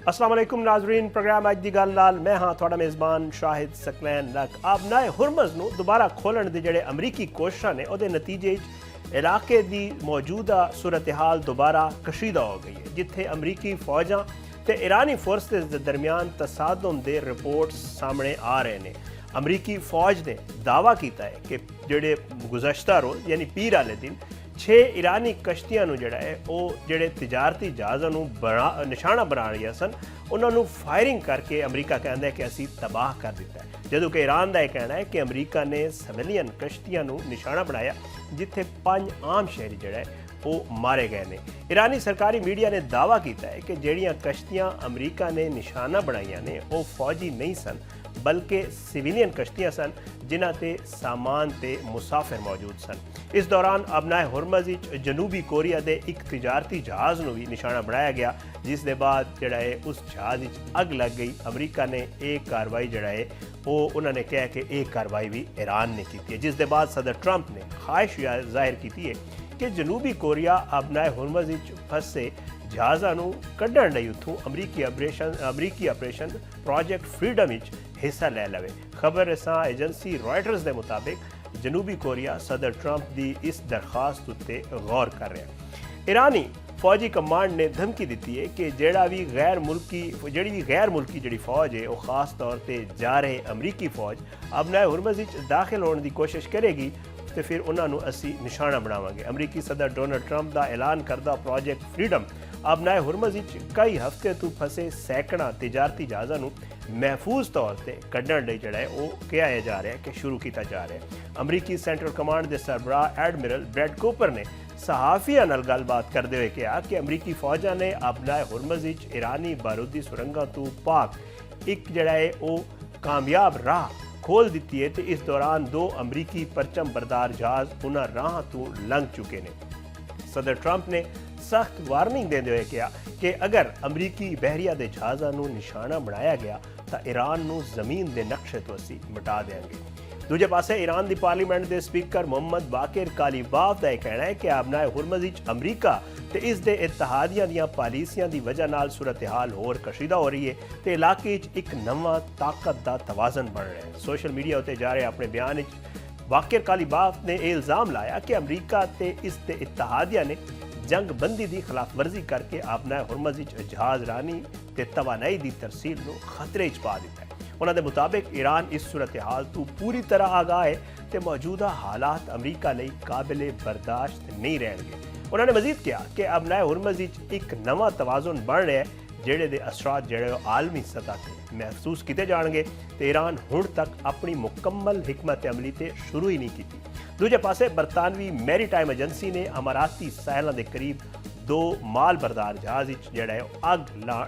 अस्सलाम वालेकुम नाजरीन, प्रोग्राम अज दी गल नाल मैं हाँ तुहाडा मेज़बान शाहिद सकलैन लक। आबनाए हुरमज़ नूं दुबारा खोलण दे जिहड़े अमरीकी कोशिशां ने उहदे नतीजे च इलाके दी मौजूदा सूरत हाल दोबारा कशीदा हो गई है, जिथे अमरीकी फौजां ते ईरानी फोर्सेस दे दरमियान तसादुम दे रिपोर्ट्स सामने आ रहे हैं। अमरीकी फौज ने दावा किया है कि जिहड़े गुज़श्ता रोज़ यानी पीर वाले दिन 6 ईरानी कश्तियां जिहड़ा है वो जिहड़े तिजारती जहाज़ां नूं निशाना बना रही सन, उन्होंने फायरिंग करके अमरीका कहता है कि असी तबाह कर दिता है, जदों कि ईरान का यह कहना है कि अमरीका ने सिविलियन कश्तियां नूं निशाना बनाया जिथे 5 आम शहरी जिहड़ा है वो मारे गए हैं। ईरानी सरकारी मीडिया ने दावा किया है कि जिहड़ियां कश्तियां अमरीका ने निशाना बनाईयां ने वो फौजी नहीं सन बल्कि सिविलियन कश्तियां सन जिन्हां ते सामान ते मुसाफिर मौजूद सन। इस दौरान अबनाए हुरमज़ जनूबी कोरिया के एक तिजारती जहाज़ नूं भी निशाना बनाया गया, जिस दे बाद जिहड़ा है उस जहाज़ अग लग गई। अमरीका ने एक कार्रवाई जिहड़ा है वो उन्होंने कहा कि एक कार्रवाई भी ईरान ने की है, जिस दे बाद सदर ट्रंप ने ख्वाहिश जाहिर की है कि जनूबी कोरिया अबनाए हुरमज़ फसे जहाज़ां नूं कढण लई उत्थों अमरीकी ऑपरेशन प्रोजेक्ट फ्रीडम हिस्सा ले लवे। खबर एजेंसी रॉयटर्स के मुताबिक जनूबी कोरिया सदर ट्रंप की इस दरखास्त उत्ते गौर कर रहा है। ईरानी फौजी कमांड ने धमकी दी है कि जिहड़ी गैर मुल्की जिहड़ी फौज है वो खास तौर पर जा रहे अमरीकी फौज अबनाए हुरमज़ दाखिल होने की कोशिश करेगी तो फिर उन्होंने असी निशाना बनावांगे। अमरीकी सदर डोनाल्ड ट्रंप का ऐलान करदा प्रोजेक्ट फ्रीडम अबनाए हुरमज़ कई हफ्ते तो फसे सैकड़ा तिजारती जहाज़ां नूं महफूज तौर पर कढ़ण लई जिहड़ा है वो कहा जा रहा है कि शुरू किया जा रहा है। अमरीकी सेंट्रल कमांड के सरबराह एडमिरल ब्रैड कूपर ने सहाफ़ियां नाल गलबात करते हुए कहा कि अमरीकी फौजां ने अबनाए हुरमज़ ईरानी बारूदी सुरंगां तो पाक एक जिहड़ा है वो कामयाब राह खोल दी है, तो इस दौरान 2 अमरीकी परचम बरदार जहाज़ उन्होंने राह तो लंघ चुके हैं। सदर ट्रंप ने सख्त वार्निंग देते हुए कहा कि अगर अमरीकी बहरिया के जहाज़ों को निशाना बनाया गया तो ईरान को जमीन के नक्शे तो असी मिटा देंगे। दूजे पासे ईरान की पार्लीमेंट के स्पीकर मोहम्मद बाकिर कालीबाफ का यह कहना है कि अबनाए हुरमज़ अमरीका तो इस दे इत्तहादियां दी पॉलिसियां की वजह नाल सूरत हाल होर कशीदा हो रही है, तो इलाके एक नवा ताकत का तवाजन बन रहा है। सोशल मीडिया उत्ते जा रहे अपने बयान बाकिर कालीबाफ ने यह इल्ज़ाम लाया कि अमरीका ते इस दे इत्तहादियां ने जंग बंदी की खिलाफ वर्जी करके अबनाए हुरमज़ जहाज़ रानी ते तवानाई की तरसील को खतरे च पा दिता है। उन्होंने मुताबिक ईरान इस सूरत हाल तो पूरी तरह आगाह है तो मौजूदा हालात अमरीका लिए काबिल बर्दाश्त नहीं रहेंगे। उन्होंने मजीद कहा कि अबनाए हुरमज़ एक नवा तवाजुन बन रहा है जिहड़े दे असरात जिहड़े आलमी सतह पर महसूस किए जाएंगे, तो ईरान हुण तक अपनी मुकम्मल हिकमत अमली ते शुरू ही नहीं की। दूजे पासे बरतानवी मैरीटाइम एजेंसी ने अमाराती साहिलों के करीब 2 माल बरदार जहाज़ जिहड़ा है अग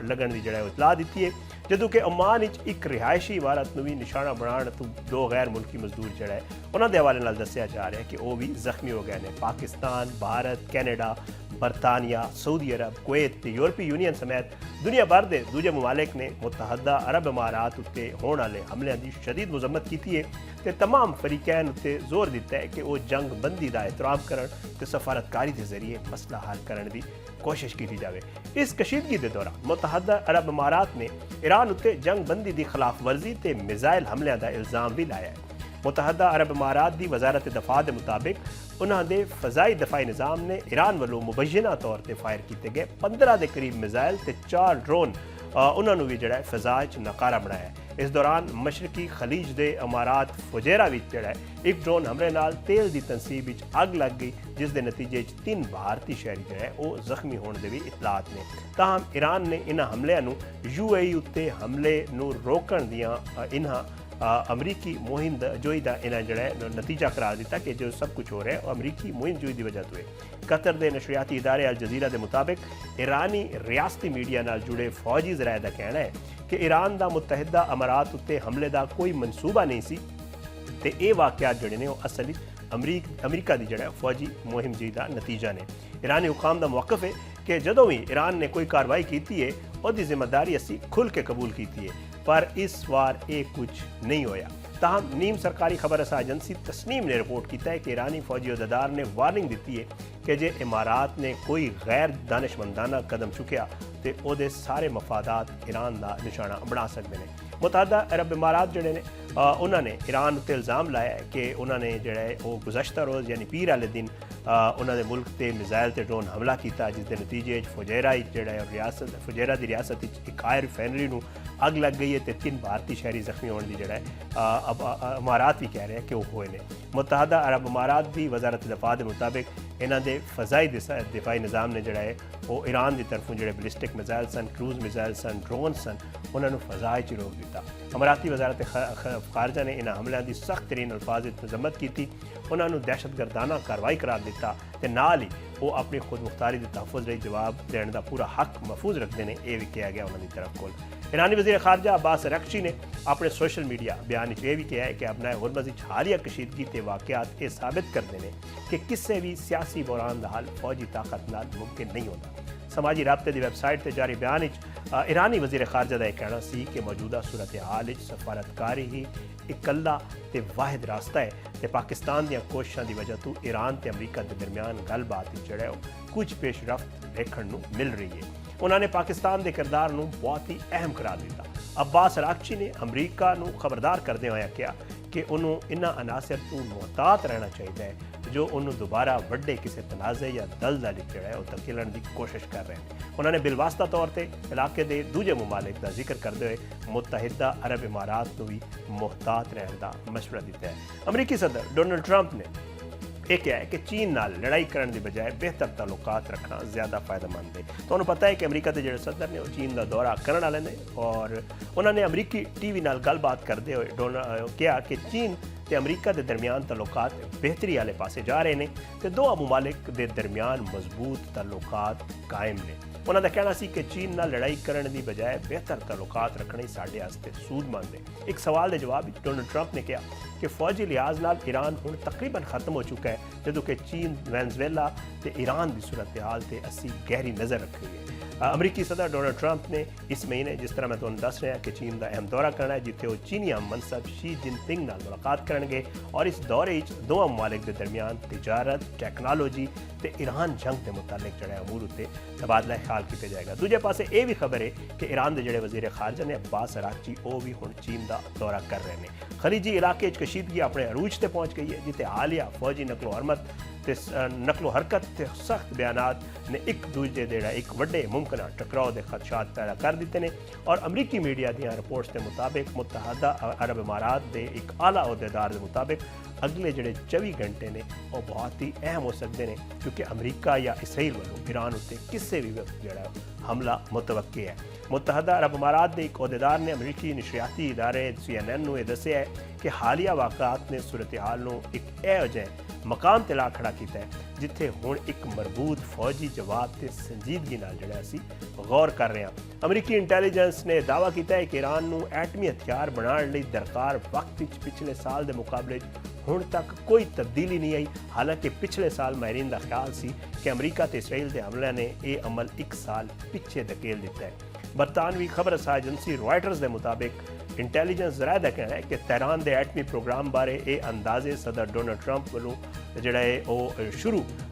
लगन की जिहड़ा इतला दी है, जदों कि ओमान एक रिहायशी इमारत भी निशाना बनाने तो 2 गैर मुल्की मजदूर जिहड़ा है उन्होंने हवाले नाल दस्सिया जा रहा है कि वो भी जख्मी हो गए हैं। पाकिस्तान, भारत, कैनेडा, बरतानिया, सऊदी अरब, कुवैत, यूरोपी यूनियन समेत दुनिया भर के दूजे ममालिक ने मुतहदा अरब अमारात उत्ते होने वाले हमलों की शदीद मुजम्मत की है, तो तमाम फरीकैन उत्ते जोर दिता है कि वो जंग बंदी का एहतराम करन ते सफारतकारी के जरिए मसला हल करने की कोशिश की जाए। इस कशीदगी के दौरान मुतहदा अरब अमारात ने ईरान उत्ते जंग बंदी की खिलाफ वर्जी ते मिसाइल हमलों का इल्ज़ाम भी लाया है। मुतहदा अरब अमारात की वजारत दफा के मुताबिक उन्होंने फजाई दफाई निज़ाम ने ईरान वालों मुबैना तौर पर फायर किए गए 15 के करीब मिसाइल ते 4 ड्रोन उन्होंने भी जड़ा फजा च नकारा बनाया। इस दौरान मशरकी खलीज के अमारात फुजेरा जड़ा एक ड्रोन हमले नाल तेल की तनसीब अग लग गई, जिस दे नतीजे 3 भारतीय शहरी जो वो जख्मी होने के भी इतलात ने। ताहम ईरान ने इन्होंने हमलों UAE उत्ते हमले रोकण दियां इन्हां अमरीकी मुहिम जोई का इन्हें जड़ा नतीजा करार दिता कि जो सब कुछ हो रहा है अमरीकी मुहिम जोई की वजह तो है। कतर के नशरियाती इदारे अल जजीरा के मुताबिक ईरानी रियासती मीडिया नाल जुड़े फौजी जराए का कहना है कि ईरान का मुतहदा अमारात उत्ते हमले का कोई मनसूबा नहीं सी, ते ये वाकयात जड़े ने असल अमरीका की जड़ा फौजी मुहिम जी का नतीजा ने। ईरानी हुकाम का मौकफ है कि जदों भी ईरान ने कोई कार्रवाई की है उसकी जिम्मेदारी असी खुल के कबूल की है, पर इस बार ये कुछ नहीं होया। ताहम नीम सरकारी खबर रसा एजेंसी तस्नीम ने रिपोर्ट किया है कि ईरानी फौजी अहदेदार ने वार्निंग दी है कि जे इमारात ने कोई गैर दानिशमंदाना कदम चुकिया तो वो सारे मफादात ईरान का निशाना बना सकते हैं। मुतहदा अरब इमारात जोड़े ने उन्होंने ईरान उत्ते इल्ज़ाम लाया है कि उन्होंने जोड़ा है वो गुज़श्ता रोज़ यानी पीर वाले दिन उन्होंने मुल्क से मिज़ाइल से ड्रोन हमला किया, जिसके नतीजे फुजेरा जोड़ा है रियासत फुजेरा की रियासत एक आय रिफाइनरी में अग लग गई है तो 3 भारतीय शहरी जख्मी होने की जोड़ा है अब इमारात भी कह रहे हैं कि वो हुए ने। मुतहदा अरब इमारात की वजारत दिफा के मुताबिक इन्हों के फजाई दिफाई निज़ाम ने जोड़ा है वो ईरान की तरफों जो बैलिस्टिक मिज़ाइल सन, क्रूज़ मिज़ाइल सन, ड्रोन सन, उन्होंने फजाए च रोक दिता। अमराती वजारत खारजा ने इन्होंने हमलों की सख्त तरीन अल्फाज मजम्मत की, उन्होंने दहशतगर्दाना कार्रवाई करार दिता तो नाल ही वो अपनी खुद मुख्तारी के तहफ़ुज़ लिए जवाब देने का पूरा हक महफूज रखते हैं, ये भी कहा गया उन्होंने तरफ को। ईरानी वज़ीर खारजा अब्बास अरगची ने अपने सोशल मीडिया बयान यह भी कहा है कि अपना हुरमज़ हालिया कशीदगी के वाक़यात ये साबित करते हैं कि किसी भी सियासी बहरान का हल फौजी ताकत नाल मुमकिन नहीं होता। समाजी राबते की वैबसाइट से जारी बयान ईरानी वज़ीर खारजा का यह कहना सी कि मौजूदा सूरत हाल सफारतकारी ही इकल्ला ते वाहिद रास्ता है तो पाकिस्तान दी कोशिशों की वजह तो ईरान ते अमरीका के दरमियान गलबात जड़ा कुछ पेशरफ्त देखने को मिल रही है। उन्होंने पाकिस्तान के किरदार को बहुत ही अहम करार दिता। अब्बास अरागची ने अमरीका को खबरदार करते हुए कहा कि उन्होंने इन्होंने अनासर तो मोहतात रहना चाहिए जो उन्होंने दोबारा वड्डे किसी तनाज़े या दलदल जो है धकेलने की कोशिश कर रहे हैं। उन्होंने बिलवास्ता तौर पर इलाके के दूजे ममालिक का जिक्र करते हुए मुत्तहिदा अरब इमारात को भी मोहतात रहने का मशवरा दिता है। अमरीकी सदर डोनाल्ड ट्रंप ने यह कहा है कि चीन नाल लड़ाई करने की बजाय बेहतर ताल्लुकात रखना ज़्यादा फायदेमंद है। तो उन्होंने पता है कि अमरीका के जो सदर ने चीन का दौरा करने वाले ने और उन्होंने अमरीकी टीवी नाल गलबात करते हुए कहा कि चीन ते अमरीका के दरमियान ताल्लुकात बेहतरी वाले पासे जा रहे हैं तो दो ममालिक के दरमियान मजबूत ताल्लुकात कायम ने। उन्होंने कहना सी कि चीन नाल लड़ाई करने की बजाय बेहतर ताल्लुकात रखने साढ़े वास्ते सूदमंद है। एक सवाल के जवाब में डोनाल्ड ट्रंप ने कहा कि फौजी लिहाज नाल ईरान हुण तकरीबन खत्म हो चुका है, जदों कि चीन, वेनेजुएला ते ईरान की सूरत हाल से असी गहरी नज़र रखी है। अमरीकी सदर डोनाल्ड ट्रंप ने इस महीने जिस तरह मैं तुहानूं दस रहा कि चीन का अहम दौरा करना है, जिथे वो चीनी आम मनसब शी जिनपिंग नाल मुलाकात करेंगे और इस दौरे दोवां ममालिक के दरमियान तिजारत, टैक्नोलॉजी ते ईरान जंग के मुतालिक जो अमूर उत्ते तबादला ख्याल किया जाएगा। दूजे पासे ये भी खबर है कि ईरान के जोड़े वज़ीर खारजा ने अब्बास अरागची वो भी हुण चीन का दौरा कर रहे हैं। खलीजी इलाके कशीदगी अपने अरूज से पहुँच गई है, जिथे हालिया फौजी नकलो हरकत ते सख्त बयानात ने एक दूजे जोड़ा एक वड्डे मुमकिन टकराव के खदशात पैदा कर दिते हैं और अमरीकी मीडिया दी रिपोर्ट्स के मुताबिक मुत्तहदा अरब इमारात के एक आला अहदेदार के मुताबिक अगले जोड़े 24 घंटे ने वो बहुत ही अहम हो सकते हैं, क्योंकि अमरीका या इसराइल वालों ईरान उत्ते किसी भी वक्त जोड़ा हमला मुतवक्के है। मुत्तहदा अरब इमारात के एक अहदेदार ने अमरीकी नशरियाती इदारे CNN को यह दसिया है कि हालिया वाक़ात ने सूरत हाल को एक यह मकाम ते ला खड़ा किया है जिथे हुण एक मरबूत फौजी जवाब से संजीदगी नाल जिहड़ा असीं गौर कर रहे हैं। अमरीकी इंटैलीजेंस ने दावा किया है कि ईरान को एटमी हथियार बनाने लई दरकार वक्त पिछले साल के मुकाबले हुण तक कोई तब्दीली नहीं आई। हालांकि पिछले साल माहिरीन का ख्याल सी कि अमरीका ते इसराइल के हमले ने यह अमल 1 साल पिछे धकेल दिता है। बरतानवी खबर रसा एजेंसी रॉयटर्स के मुताबिक इंटैलीजेंस जराए का कहना है कि तेहरान के एटमी प्रोग्राम बारे ये अंदाजे सदर डोनाल्ड ट्रंप वालों जोड़ा है वो शुरू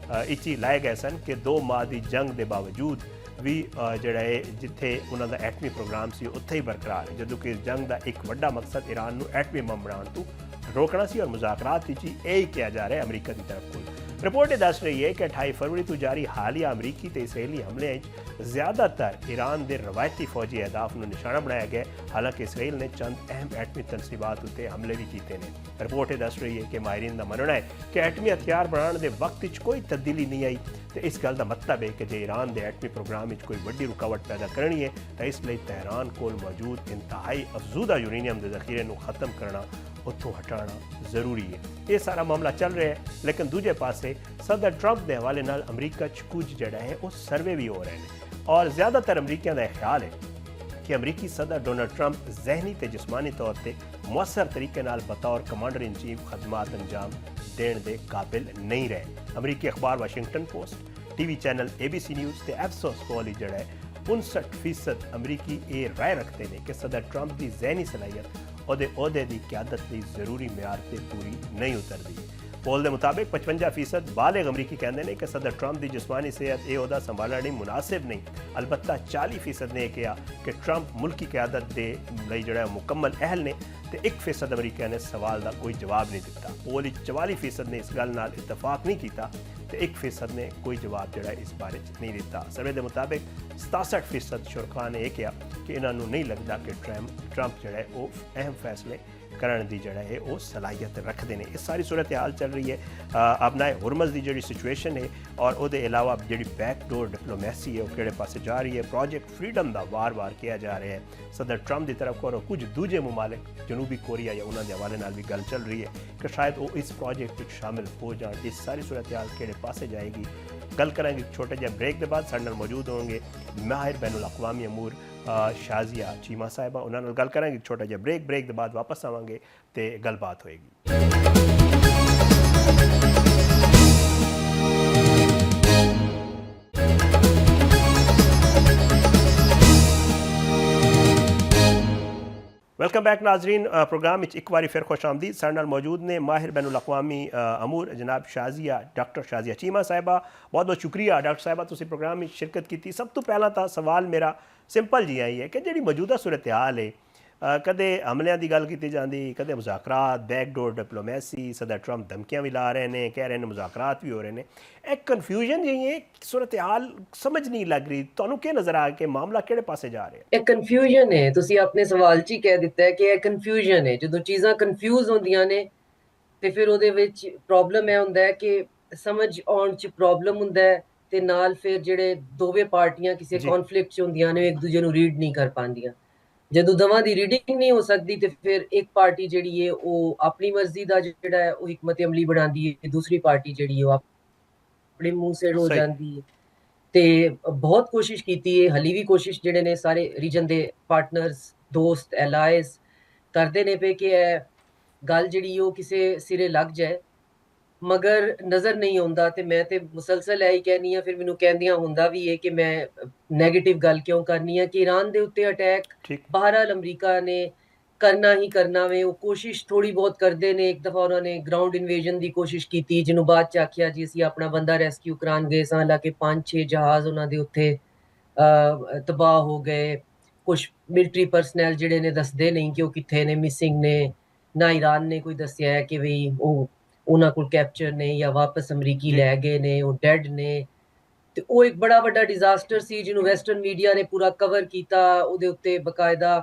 इची लाए गए सन कि 2 माह की जंग के बावजूद भी जोड़ा है जिथे उन्होंने एटमी प्रोग्राम से उत्थे ही बरकरार है, जदों कि इस जंग का एक वड्डा मकसद ईरान को एटमी बम बनाने तो रोकना सी और मुज़ाकरात यही किया जा रहा है अमरीका की तरफ को। रिपोर्ट दस रही है कि 28 फरवरी तो जारी हालिया अमरीकी ते इसराइली हमले ज़्यादातर ईरान के रवायती फौजी अहदाफ को निशाना बनाया गया। हालांकि इसराइल ने चंद अहम एटमी तनसीबात उत्ते हमले भी किए हैं। रिपोर्ट दस रही है कि माहिरीन का मनना है कि एटमी हथियार बनाने के वक्त कोई तब्दीली नहीं आई तो इस गल का मतलब है कि जो ईरान के एटमी प्रोग्राम कोई वड्डी रुकावट पैदा करनी है तो इसलिए तेहरान को मौजूद इंतहाई अफजूदा यूरेनियम के जखीरे को खत्म करना उत्थों हटाना जरूरी है। ये सारा मामला चल रहा है, लेकिन दूजे पासे सदर ट्रंप के हवाले नाल अमरीका कुछ जड़ा है वो सर्वे भी हो रहे हैं और ज़्यादातर अमरीकियों का ख्याल है कि अमरीकी सदर डोनाल्ड ट्रंप जहनी ते जिस्मानी तौर पर मुअस्सर तरीके नाल बतौर कमांडर इन चीफ खदमात अंजाम देने के काबिल नहीं रहे। अमरीकी अखबार Washington post, TV channel ABC news ते एफसोस पोल जड़ा है 59% अमरीकी ये राय रखते हैं कि सदर ट्रंप की जहनी सलाहियत ਉਹਦੇ ਅਹੁਦੇ ਦੀ ਕਿਆਦਤ ਲਈ ਜ਼ਰੂਰੀ ਮਿਆਰ ਤੇ ਪੂਰੀ ਨਹੀਂ ਉਤਰਦੀ। ਪੋਲ ਦੇ ਮੁਤਾਬਿਕ 55% ਬਾਲਿਗ ਅਮਰੀਕੀ ਕਹਿੰਦੇ ਨੇ ਕਿ ਸਦਰ ਟਰੰਪ ਦੀ ਜਿਸਮਾਨੀ ਸਿਹਤ ਇਹ ਅਹੁਦਾ ਸੰਭਾਲਣ ਲਈ ਮੁਨਾਸਿਬ ਨਹੀਂ। ਅਲਬੱਤਾ 40% ਨੇ ਕਿਹਾ ਕਿ ਟਰੰਪ ਮੁਲਕੀ ਕਿਆਦਤ ਦੇ ਲਈ ਜਿਹੜਾ ਮੁਕੰਮਲ ਅਹਿਲ ਨੇ ਤੇ 1% ਅਮਰੀਕੀਆਂ ਨੇ ਸਵਾਲ ਦਾ ਕੋਈ ਜਵਾਬ ਨਹੀਂ ਦਿੱਤਾ। ਪੋਲ ਵਿੱਚ 44% ਨੇ ਇਸ ਗੱਲ ਨਾਲ ਇਤਫਾਕ ਨਹੀਂ ਕੀਤਾ ਤੇ 1% ਨੇ ਕੋਈ ਜਵਾਬ ਜਿਹੜਾ ਇਸ ਬਾਰੇ ਨਹੀਂ ਦਿੱਤਾ। ਸਰਵੇ ਦੇ ਮੁਤਾਬਿਕ 67% ਸ਼ੁਰਕਾ ਨੇ ਇਹ ਕਿਹਾ ਕਿ ਇਹਨਾਂ ਨੂੰ ਨਹੀਂ ਲੱਗਦਾ ਕਿ ਟਰੰਪ ਜਿਹੜਾ ਉਹ ਅਹਿਮ ਫੈਸਲੇ ਕਰਨ ਦੀ ਜਿਹੜਾ ਹੈ ਉਹ ਸਲਾਹੀਅਤ ਰੱਖਦੇ ਨੇ। ਇਹ ਸਾਰੀ ਸੂਰਤ ਹਾਲ ਚੱਲ ਰਹੀ ਹੈ ਅਬਨਾਏ ਹੁਰਮਜ਼ ਦੀ ਜਿਹੜੀ ਸਿਚੁਏਸ਼ਨ ਹੈ ਔਰ ਉਹਦੇ ਇਲਾਵਾ ਜਿਹੜੀ ਬੈਕਡੋਰ ਡਿਪਲੋਮੈਸੀ ਹੈ ਉਹ ਕਿਹੜੇ ਪਾਸੇ ਜਾ ਰਹੀ ਹੈ। ਪ੍ਰੋਜੈਕਟ ਫਰੀडम ਦਾ ਵਾਰ-ਵਾਰ ਕਿਹਾ ਜਾ ਰਿਹਾ ਹੈ ਸਦਰ ਟਰੰਪ ਦੀ ਤਰਫ ਕੋਲ ਕੁਝ ਦੂਜੇ ਮੁਮਾਲਿਕ ਜਨੂਬੀ ਕੋਰੀਆ ਜਾਂ ਉਹਨਾਂ ਦੇ ਹਵਾਲੇ ਨਾਲ ਵੀ ਗੱਲ ਚੱਲ ਰਹੀ ਹੈ ਕਿ ਸ਼ਾਇਦ ਉਹ ਇਸ ਪ੍ਰੋਜੈਕਟ ਵਿੱਚ ਸ਼ਾਮਿਲ ਹੋ ਜਾਣ। ਇਸ ਸਾਰੀ ਸੂਰਤ ਹਾਲ ਕਿਹੜੇ ਪਾਸੇ ਜਾਏਗੀ ਗੱਲ ਕਰਾਂਗੇ ਛੋਟੇ ਜਿਹੇ ਬ੍ਰੇਕ ਦੇ ਬਾਅਦ। ਸਾਡੇ ਨਾਲ ਮੌਜੂਦ ਹੋਣਗੇ ਮਾਹਿਰ ਬੈਨ ਅਲ-ਅक़ਵਾमी ਅਮੂਰ ਸ਼ਾਜ਼ੀਆ ਚੀਮਾ ਸਾਹਿਬਾ, ਉਹਨਾਂ ਨਾਲ ਗੱਲ ਕਰਾਂਗੇ ਛੋਟਾ ਜਿਹਾ ਬ੍ਰੇਕ ਦੇ ਬਾਅਦ ਵਾਪਸ ਆਵਾਂਗੇ ਤੇ ਗੱਲਬਾਤ ਹੋਏਗੀ। ਵੈਲਕਮ ਬੈਕ ਨਾਜ਼ਰੀਨ, ਪ੍ਰੋਗਰਾਮ ਵਿੱਚ ਇੱਕ ਵਾਰੀ ਫਿਰ ਖੁਸ਼ ਆਮਦੀਦ। ਸਾਡੇ ਨਾਲ ਮੌਜੂਦ ਨੇ ਮਾਹਿਰ ਬੈਨ ਅਲ-ਅक़ਵਾमी ਅਮੂਰ ਜਨਾਬ ਸ਼ਾਜ਼ੀਆ ਡਾਕਟਰ ਸ਼ਾਜ਼ੀਆ ਚੀਮਾ ਸਾਹਿਬਾ। ਬਹੁਤ ਬਹੁਤ ਸ਼ੁਕਰੀਆ ਡਾਕਟਰ ਸਾਹਿਬਾ ਤੁਸੀਂ ਪ੍ਰੋਗਰਾਮ ਵਿੱਚ ਸ਼ਿਰਕਤ ਕੀਤੀ। ਸਭ ਤੋਂ ਪਹਿਲਾਂ ਤਾਂ ਸਵਾਲ ਮੇਰਾ ਸਿੰਪਲ ਜਿਹਾ ਹੀ ਹੈ ਕਿ ਜਿਹੜੀ ਮੌਜੂਦਾ ਸੂਰਤ ਹਾਲ ਹੈ ਕਦੇ ਹਮਲਿਆਂ ਦੀ ਗੱਲ ਕੀਤੀ ਜਾਂਦੀ, ਕਦੇ ਮੁਜ਼ਾਕਰਾਤ, ਬੈਕਡੋਰ ਡਿਪਲੋਮੈਸੀ, ਸਦਰ ਟਰੰਪ ਧਮਕੀਆਂ ਵੀ ਲਾ ਰਹੇ ਨੇ, ਕਹਿ ਰਹੇ ਨੇ ਮੁਜ਼ਾਕਰਾਤ ਵੀ ਹੋ ਰਹੇ ਨੇ। ਇੱਕ ਕਨਫਿਊਜ਼ਨ ਜਿਹੀ ਹੈ, ਸੂਰਤ ਹਾਲ ਸਮਝ ਨਹੀਂ ਲੱਗ ਰਹੀ। ਤੁਹਾਨੂੰ ਕੀ ਨਜ਼ਰ ਆ ਕਿ ਮਾਮਲਾ ਕਿਹੜੇ ਪਾਸੇ ਜਾ ਰਿਹਾ? ਇਹ ਕਨਫਿਊਜ਼ਨ ਹੈ। ਤੁਸੀਂ ਆਪਣੇ ਸਵਾਲ 'ਚ ਹੀ ਕਹਿ ਦਿੱਤਾ ਹੈ ਕਿ ਇਹ ਕਨਫਿਊਜ਼ਨ ਹੈ। ਜਦੋਂ ਚੀਜ਼ਾਂ ਕਨਫਿਊਜ਼ ਹੁੰਦੀਆਂ ਨੇ ਤੇ ਫਿਰ ਉਹਦੇ ਵਿੱਚ ਪ੍ਰੋਬਲਮ ਇਹ ਹੁੰਦਾ ਹੈ ਕਿ ਸਮਝ ਆਉਣ 'ਚ ਪ੍ਰੋਬਲਮ ਹੁੰਦਾ ਹੈ ਤੇ ਨਾਲ ਫਿਰ ਜਿਹੜੇ ਦੋਵੇਂ ਪਾਰਟੀਆਂ ਕਿਸੇ ਕੌਨਫਲਿਕਟ 'ਚ ਹੁੰਦੀਆਂ ਨੇ ਇੱਕ ਦੂਜੇ ਨੂੰ ਰੀਡ ਨਹੀਂ ਕਰ ਪਾਉਂਦੀਆਂ। ਜਦੋਂ ਦੋਵਾਂ ਦੀ ਰੀਡਿੰਗ ਨਹੀਂ ਹੋ ਸਕਦੀ ਤੇ ਫਿਰ ਇੱਕ ਪਾਰਟੀ ਜਿਹੜੀ ਹੈ ਉਹ ਆਪਣੀ ਮਰਜ਼ੀ ਦਾ ਜਿਹੜਾ ਹੈ ਉਹ ਹਕਮਤ ਅਮਲੀ ਬਣਾਉਂਦੀ ਹੈ, ਦੂਸਰੀ ਪਾਰਟੀ ਜਿਹੜੀ ਉਹ ਆਪਣੇ ਮੂੰਹ ਸਿਰ ਹੋ ਜਾਂਦੀ ਹੈ। ਤੇ ਬਹੁਤ ਕੋਸ਼ਿਸ਼ ਕੀਤੀ ਹੈ, ਹਾਲੀ ਵੀ ਕੋਸ਼ਿਸ਼ ਜਿਹੜੇ ਨੇ ਸਾਰੇ ਰੀਜਨ ਦੇ ਪਾਰਟਨਰਸ, ਦੋਸਤ, ਐਲਾਈਜ਼ ਕਰਦੇ ਨੇ ਪਏ ਕਿ ਇਹ ਗੱਲ ਜਿਹੜੀ ਉਹ ਕਿਸੇ ਸਿਰੇ ਲੱਗ ਜਾਏ, ਮਗਰ ਨਜ਼ਰ ਨਹੀਂ ਆਉਂਦਾ। ਤੇ ਮੈਂ ਤੇ ਮੁਸਲਸਲ ਇਹੀ ਕਹਿਨੀ ਆ, ਫਿਰ ਮੈਨੂੰ ਕਹਿੰਦਿਆਂ ਹੁੰਦਾ ਵੀ ਹੈ ਕਿ ਮੈਂ ਨੈਗੇਟਿਵ ਗੱਲ ਕਿਉਂ ਕਰਨੀ ਆ ਕਿ ਈਰਾਨ ਦੇ ਉੱਤੇ ਅਟੈਕ ਬਹਰਾਲ ਅਮਰੀਕਾ ਨੇ ਕਰਨਾ ਹੀ ਕਰਨਾ ਵੇ। ਉਹ ਕੋਸ਼ਿਸ਼ ਥੋੜੀ ਬਹੁਤ ਕਰਦੇ ਨੇ। ਇੱਕ ਦਫਾ ਉਹਨਾਂ ਨੇ ਗਰਾਊਂਡ ਇਨਵੇਜਨ ਦੀ ਕੋਸ਼ਿਸ਼ ਕੀਤੀ ਜਿਹਨੂੰ ਬਾਅਦ ਚ ਆਖਿਆ ਜੀ ਅਸੀਂ ਆਪਣਾ ਬੰਦਾ ਰੈਸਕਿਊ ਕਰਾਉਣ ਗਏ ਸਾਂ, ਹਾਲਾਂਕਿ 5-6 ਜਹਾਜ਼ ਉਹਨਾਂ ਦੇ ਉੱਥੇ ਤਬਾਹ ਹੋ ਗਏ। ਕੁਛ ਮਿਲਟਰੀ ਪਰਸਨਲ ਜਿਹੜੇ ਨੇ ਦੱਸਦੇ ਨਹੀਂ ਕਿ ਉਹ ਕਿੱਥੇ ਨੇ, ਮਿਸਿੰਗ ਨੇ। ਨਾ ਈਰਾਨ ਨੇ ਕੋਈ ਦੱਸਿਆ ਹੈ ਕਿ ਵੀ ਉਹ ਉਹਨਾਂ ਕੋਲ ਕੈਪਚਰ ਨੇ ਜਾਂ ਵਾਪਸ ਅਮਰੀਕੀ ਲੈ ਗਏ ਨੇ, ਉਹ ਡੈਡ ਨੇ। ਤੇ ਉਹ ਇੱਕ ਬੜਾ ਵੱਡਾ ਡਿਜ਼ਾਸਟਰ ਸੀ ਜਿਹਨੂੰ ਵੈਸਟਰਨ ਮੀਡੀਆ ਨੇ ਪੂਰਾ ਕਵਰ ਕੀਤਾ। ਉਹਦੇ ਉੱਤੇ ਬਕਾਇਦਾ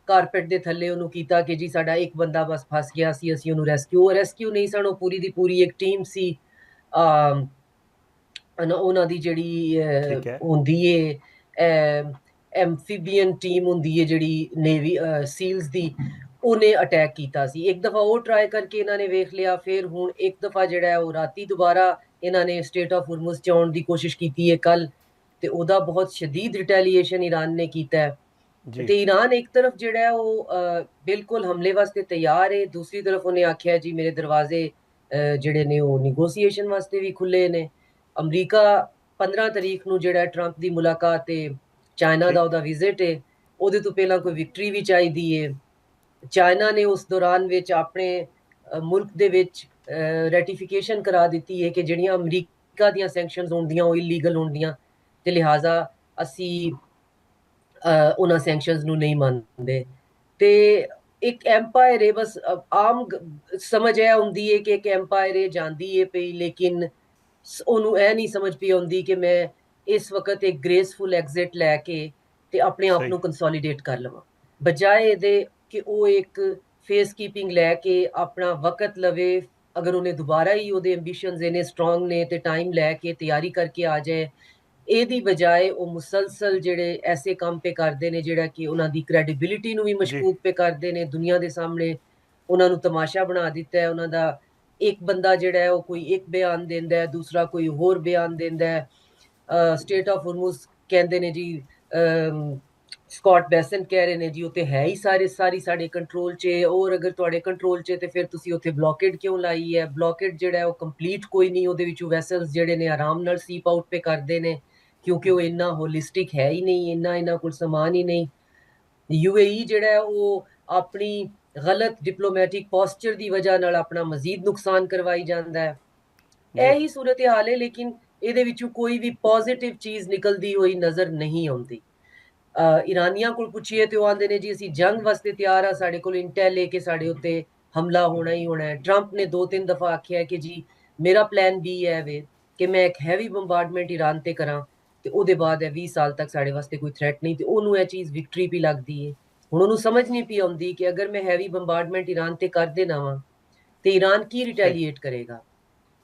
ਕਾਰਪੈਟ ਦੇ ਥੱਲੇ ਉਹਨੂੰ ਕੀਤਾ ਕਿ ਜੀ ਸਾਡਾ ਇੱਕ ਬੰਦਾ ਬਸ ਫਸ ਗਿਆ ਸੀ, ਅਸੀਂ ਉਹਨੂੰ ਰੈਸਕਿਊ ਨਹੀਂ ਸਨ, ਉਹ ਪੂਰੀ ਦੀ ਪੂਰੀ ਇੱਕ ਟੀਮ ਸੀ। ਉਹਨਾਂ ਦੀ ਜਿਹੜੀ ਹੁੰਦੀ ਹੈ ਐਮਫੀਬੀਅਨ ਟੀਮ ਹੁੰਦੀ ਹੈ ਜਿਹੜੀ ਨੇਵੀ ਸੀਲਸ ਦੀ, ਉਹਨੇ ਅਟੈਕ ਕੀਤਾ ਸੀ। ਇੱਕ ਦਫਾ ਉਹ ਟਰਾਈ ਕਰਕੇ ਇਹਨਾਂ ਨੇ ਵੇਖ ਲਿਆ। ਫਿਰ ਹੁਣ ਇੱਕ ਦਫਾ ਜਿਹੜਾ ਉਹ ਰਾਤੀ ਦੁਬਾਰਾ ਇਹਨਾਂ ਨੇ ਸਟੇਟ ਆਫ ਹੁਰਮੁਜ਼ ਚ ਆਉਣ ਦੀ ਕੋਸ਼ਿਸ਼ ਕੀਤੀ ਹੈ ਕੱਲ, ਤੇ ਉਹਦਾ ਬਹੁਤ ਸ਼ਦੀਦ ਰਿਟੈਲੀਏਸ਼ਨ ਈਰਾਨ ਨੇ ਕੀਤਾ ਹੈ। ਤੇ ਈਰਾਨ ਇੱਕ ਤਰਫ ਜਿਹੜਾ ਉਹ ਬਿਲਕੁਲ ਹਮਲੇ ਵਾਸਤੇ ਤਿਆਰ ਹੈ, ਦੂਸਰੀ ਤਰਫ ਉਹਨੇ ਆਖਿਆ ਜੀ ਮੇਰੇ ਦਰਵਾਜ਼ੇ ਜਿਹੜੇ ਨੇ ਉਹ ਨਿਗੋਸੀਏਸ਼ਨ ਵਾਸਤੇ ਵੀ ਖੁੱਲੇ ਨੇ। ਅਮਰੀਕਾ 15 ਤਰੀਕ ਨੂੰ ਜਿਹੜਾ ਟਰੰਪ ਦੀ ਮੁਲਾਕਾਤ ਤੇ ਚਾਈਨਾ ਦਾ ਉਹਦਾ ਵਿਜ਼ਿਟ ਹੈ, ਉਹਦੇ ਤੋਂ ਪਹਿਲਾਂ ਕੋਈ ਵਿਕਟਰੀ ਵੀ ਚਾਹੀਦੀ ਹੈ। ਚਾਈਨਾ ਨੇ ਉਸ ਦੌਰਾਨ ਵਿੱਚ ਆਪਣੇ ਮੁਲਕ ਦੇ ਵਿੱਚ ਰੈਟੀਫਿਕੇਸ਼ਨ ਕਰਾ ਦਿੱਤੀ ਹੈ ਕਿ ਜਿਹੜੀਆਂ ਅਮਰੀਕਾ ਦੀਆਂ ਸੈਂਕਸ਼ਨਸ ਹੁੰਦੀਆਂ ਉਹ ਇਲੀਗਲ ਹੁੰਦੀਆਂ, ਤੇ ਲਿਹਾਜ਼ਾ ਅਸੀਂ ਉਹਨਾਂ ਸੈਂਕਸ਼ਨਸ ਨੂੰ ਨਹੀਂ ਮੰਨਦੇ। ਤੇ ਇੱਕ ਐਮਪਾਇਰ ਹੈ, ਬਸ ਆਮ ਸਮਝ ਇਹ ਹੁੰਦੀ ਹੈ ਕਿ ਇੱਕ ਐਮਪਾਇਰ ਹੈ, ਜਾਂਦੀ ਹੈ ਪਈ, ਲੇਕਿਨ ਉਹਨੂੰ ਇਹ ਨਹੀਂ ਸਮਝ ਪਈ ਆਉਂਦੀ ਕਿ ਮੈਂ ਇਸ ਵਕਤ ਇੱਕ ਗ੍ਰੇਸਫੁਲ ਐਗਜ਼ਿਟ ਲੈ ਕੇ ਤੇ ਆਪਣੇ ਆਪ ਨੂੰ ਕੰਸੋਲੀਡੇਟ ਕਰ ਲਵਾਂ, ਬਜਾਏ ਇਹਦੇ ਕਿ ਉਹ ਇੱਕ ਫੇਸ ਕੀਪਿੰਗ ਲੈ ਕੇ ਆਪਣਾ ਵਕਤ ਲਵੇ। ਅਗਰ ਉਹਨੇ ਦੁਬਾਰਾ ਹੀ ਉਹਦੇ ਐਂਬੀਸ਼ਨਸ ਇਹਨੇ ਸਟਰੋਂਗ ਨੇ ਤੇ ਟਾਈਮ ਲੈ ਕੇ ਤਿਆਰੀ ਕਰਕੇ ਆ ਜਾਏ, ਇਹਦੀ ਬਜਾਏ ਉਹ ਮੁਸਲਸਲ ਜਿਹੜੇ ਐਸੇ ਕੰਮ ਪੇ ਕਰਦੇ ਨੇ ਜਿਹੜਾ ਕਿ ਉਹਨਾਂ ਦੀ ਕ੍ਰੈਡੀਬਿਲਿਟੀ ਨੂੰ ਵੀ ਮਸ਼ਕੂਕ ਪੇ ਕਰਦੇ ਨੇ। ਦੁਨੀਆ ਦੇ ਸਾਹਮਣੇ ਉਹਨਾਂ ਨੂੰ ਤਮਾਸ਼ਾ ਬਣਾ ਦਿੱਤਾ ਹੈ। ਉਹਨਾਂ ਦਾ ਇੱਕ ਬੰਦਾ ਜਿਹੜਾ ਹੈ ਉਹ ਕੋਈ ਇੱਕ ਬਿਆਨ ਦਿੰਦਾ ਹੈ, ਦੂਸਰਾ ਕੋਈ ਹੋਰ ਬਿਆਨ ਦਿੰਦਾ ਹੈ। ਸਟੇਟ ਆਫ ਹੁਰਮੁਜ਼ ਕਹਿੰਦੇ ਨੇ ਜੀ, ਸਕਾਟ ਬੈਸੈਂਟ ਕਹਿ ਰਹੇ ਨੇ ਜੀ ਉੱਥੇ ਹੈ ਹੀ ਸਾਰੀ ਸਾਡੇ ਕੰਟਰੋਲ 'ਚ, ਔਰ ਅਗਰ ਤੁਹਾਡੇ ਕੰਟਰੋਲ 'ਚ ਤੇ ਫਿਰ ਤੁਸੀਂ ਉੱਥੇ ਬਲੌਕੇਡ ਕਿਉਂ ਲਾਈ ਹੈ? ਬਲੌਕੇਡ ਜਿਹੜਾ ਉਹ ਕੰਪਲੀਟ ਕੋਈ ਨਹੀਂ, ਉਹਦੇ ਵਿੱਚੋਂ ਵੈਸਲਸ ਜਿਹੜੇ ਨੇ ਆਰਾਮ ਨਾਲ ਸੀਪ ਆਊਟ ਪੇ ਕਰਦੇ ਨੇ ਕਿਉਂਕਿ ਉਹ ਇੰਨਾ ਹੋਲਿਸਟਿਕ ਹੈ ਹੀ ਨਹੀਂ, ਇੰਨਾ ਇਹਨਾਂ ਕੋਲ ਸਮਾਨ ਹੀ ਨਹੀਂ। UAE ਜਿਹੜਾ ਉਹ ਆਪਣੀ ਗਲਤ ਡਿਪਲੋਮੈਟਿਕ ਪੋਸਚਰ ਦੀ ਵਜ੍ਹਾ ਨਾਲ ਆਪਣਾ ਮਜ਼ੀਦ ਨੁਕਸਾਨ ਕਰਵਾਈ ਜਾਂਦਾ ਹੈ। ਇਹੀ ਸੂਰਤ ਹਾਲ ਹੈ, ਲੇਕਿਨ ਇਹਦੇ ਵਿੱਚੋਂ ਕੋਈ ਵੀ ਪੋਜ਼ਿਟਿਵ ਚੀਜ਼ ਨਿਕਲਦੀ ਹੋਈ ਨਜ਼ਰ ਨਹੀਂ ਆਉਂਦੀ। ਈਰਾਨੀਆਂ ਕੋਲ ਪੁੱਛੀਏ ਤੇ ਉਹ ਆਂਦੇ ਨੇ ਜੀ ਅਸੀਂ ਜੰਗ ਵਾਸਤੇ ਤਿਆਰ ਆ, ਸਾਡੇ ਕੋਲ ਇੰਟੈਲ ਹੈ ਕਿ ਸਾਡੇ ਉੱਤੇ ਹਮਲਾ ਹੋਣਾ ਹੀ ਹੋਣਾ ਹੈ। ਟਰੰਪ ਨੇ 2-3 ਦਫਾ ਆਖਿਆ ਕਿ ਜੀ ਮੇਰਾ ਪਲਾਨ ਬੀ ਹੈ ਵੇ ਕਿ ਮੈਂ ਇੱਕ ਹੈਵੀ ਬੰਬਾਰਡਮੈਂਟ ਈਰਾਨ ਤੇ ਕਰਾਂ ਤੇ ਉਹਦੇ ਬਾਅਦ 20 ਸਾਲ ਤੱਕ ਸਾਡੇ ਵਾਸਤੇ ਕੋਈ ਥ੍ਰੈਟ ਨਹੀਂ। ਤੇ ਉਹਨੂੰ ਇਹ ਚੀਜ਼ ਵਿਕਟਰੀ ਵੀ ਲੱਗਦੀ ਹੈ। ਹੁਣ ਉਹਨੂੰ ਸਮਝ ਨਹੀਂ ਪਈ ਆਉਂਦੀ ਕਿ ਅਗਰ ਮੈਂ ਹੈਵੀ ਬੰਬਾਰਡਮੈਂਟ ਈਰਾਨ ਤੇ ਕਰ ਦੇਣਾ ਵਾ ਤੇ ਈਰਾਨ ਕੀ ਰਿਟੈਲੀਏਟ ਕਰੇਗਾ।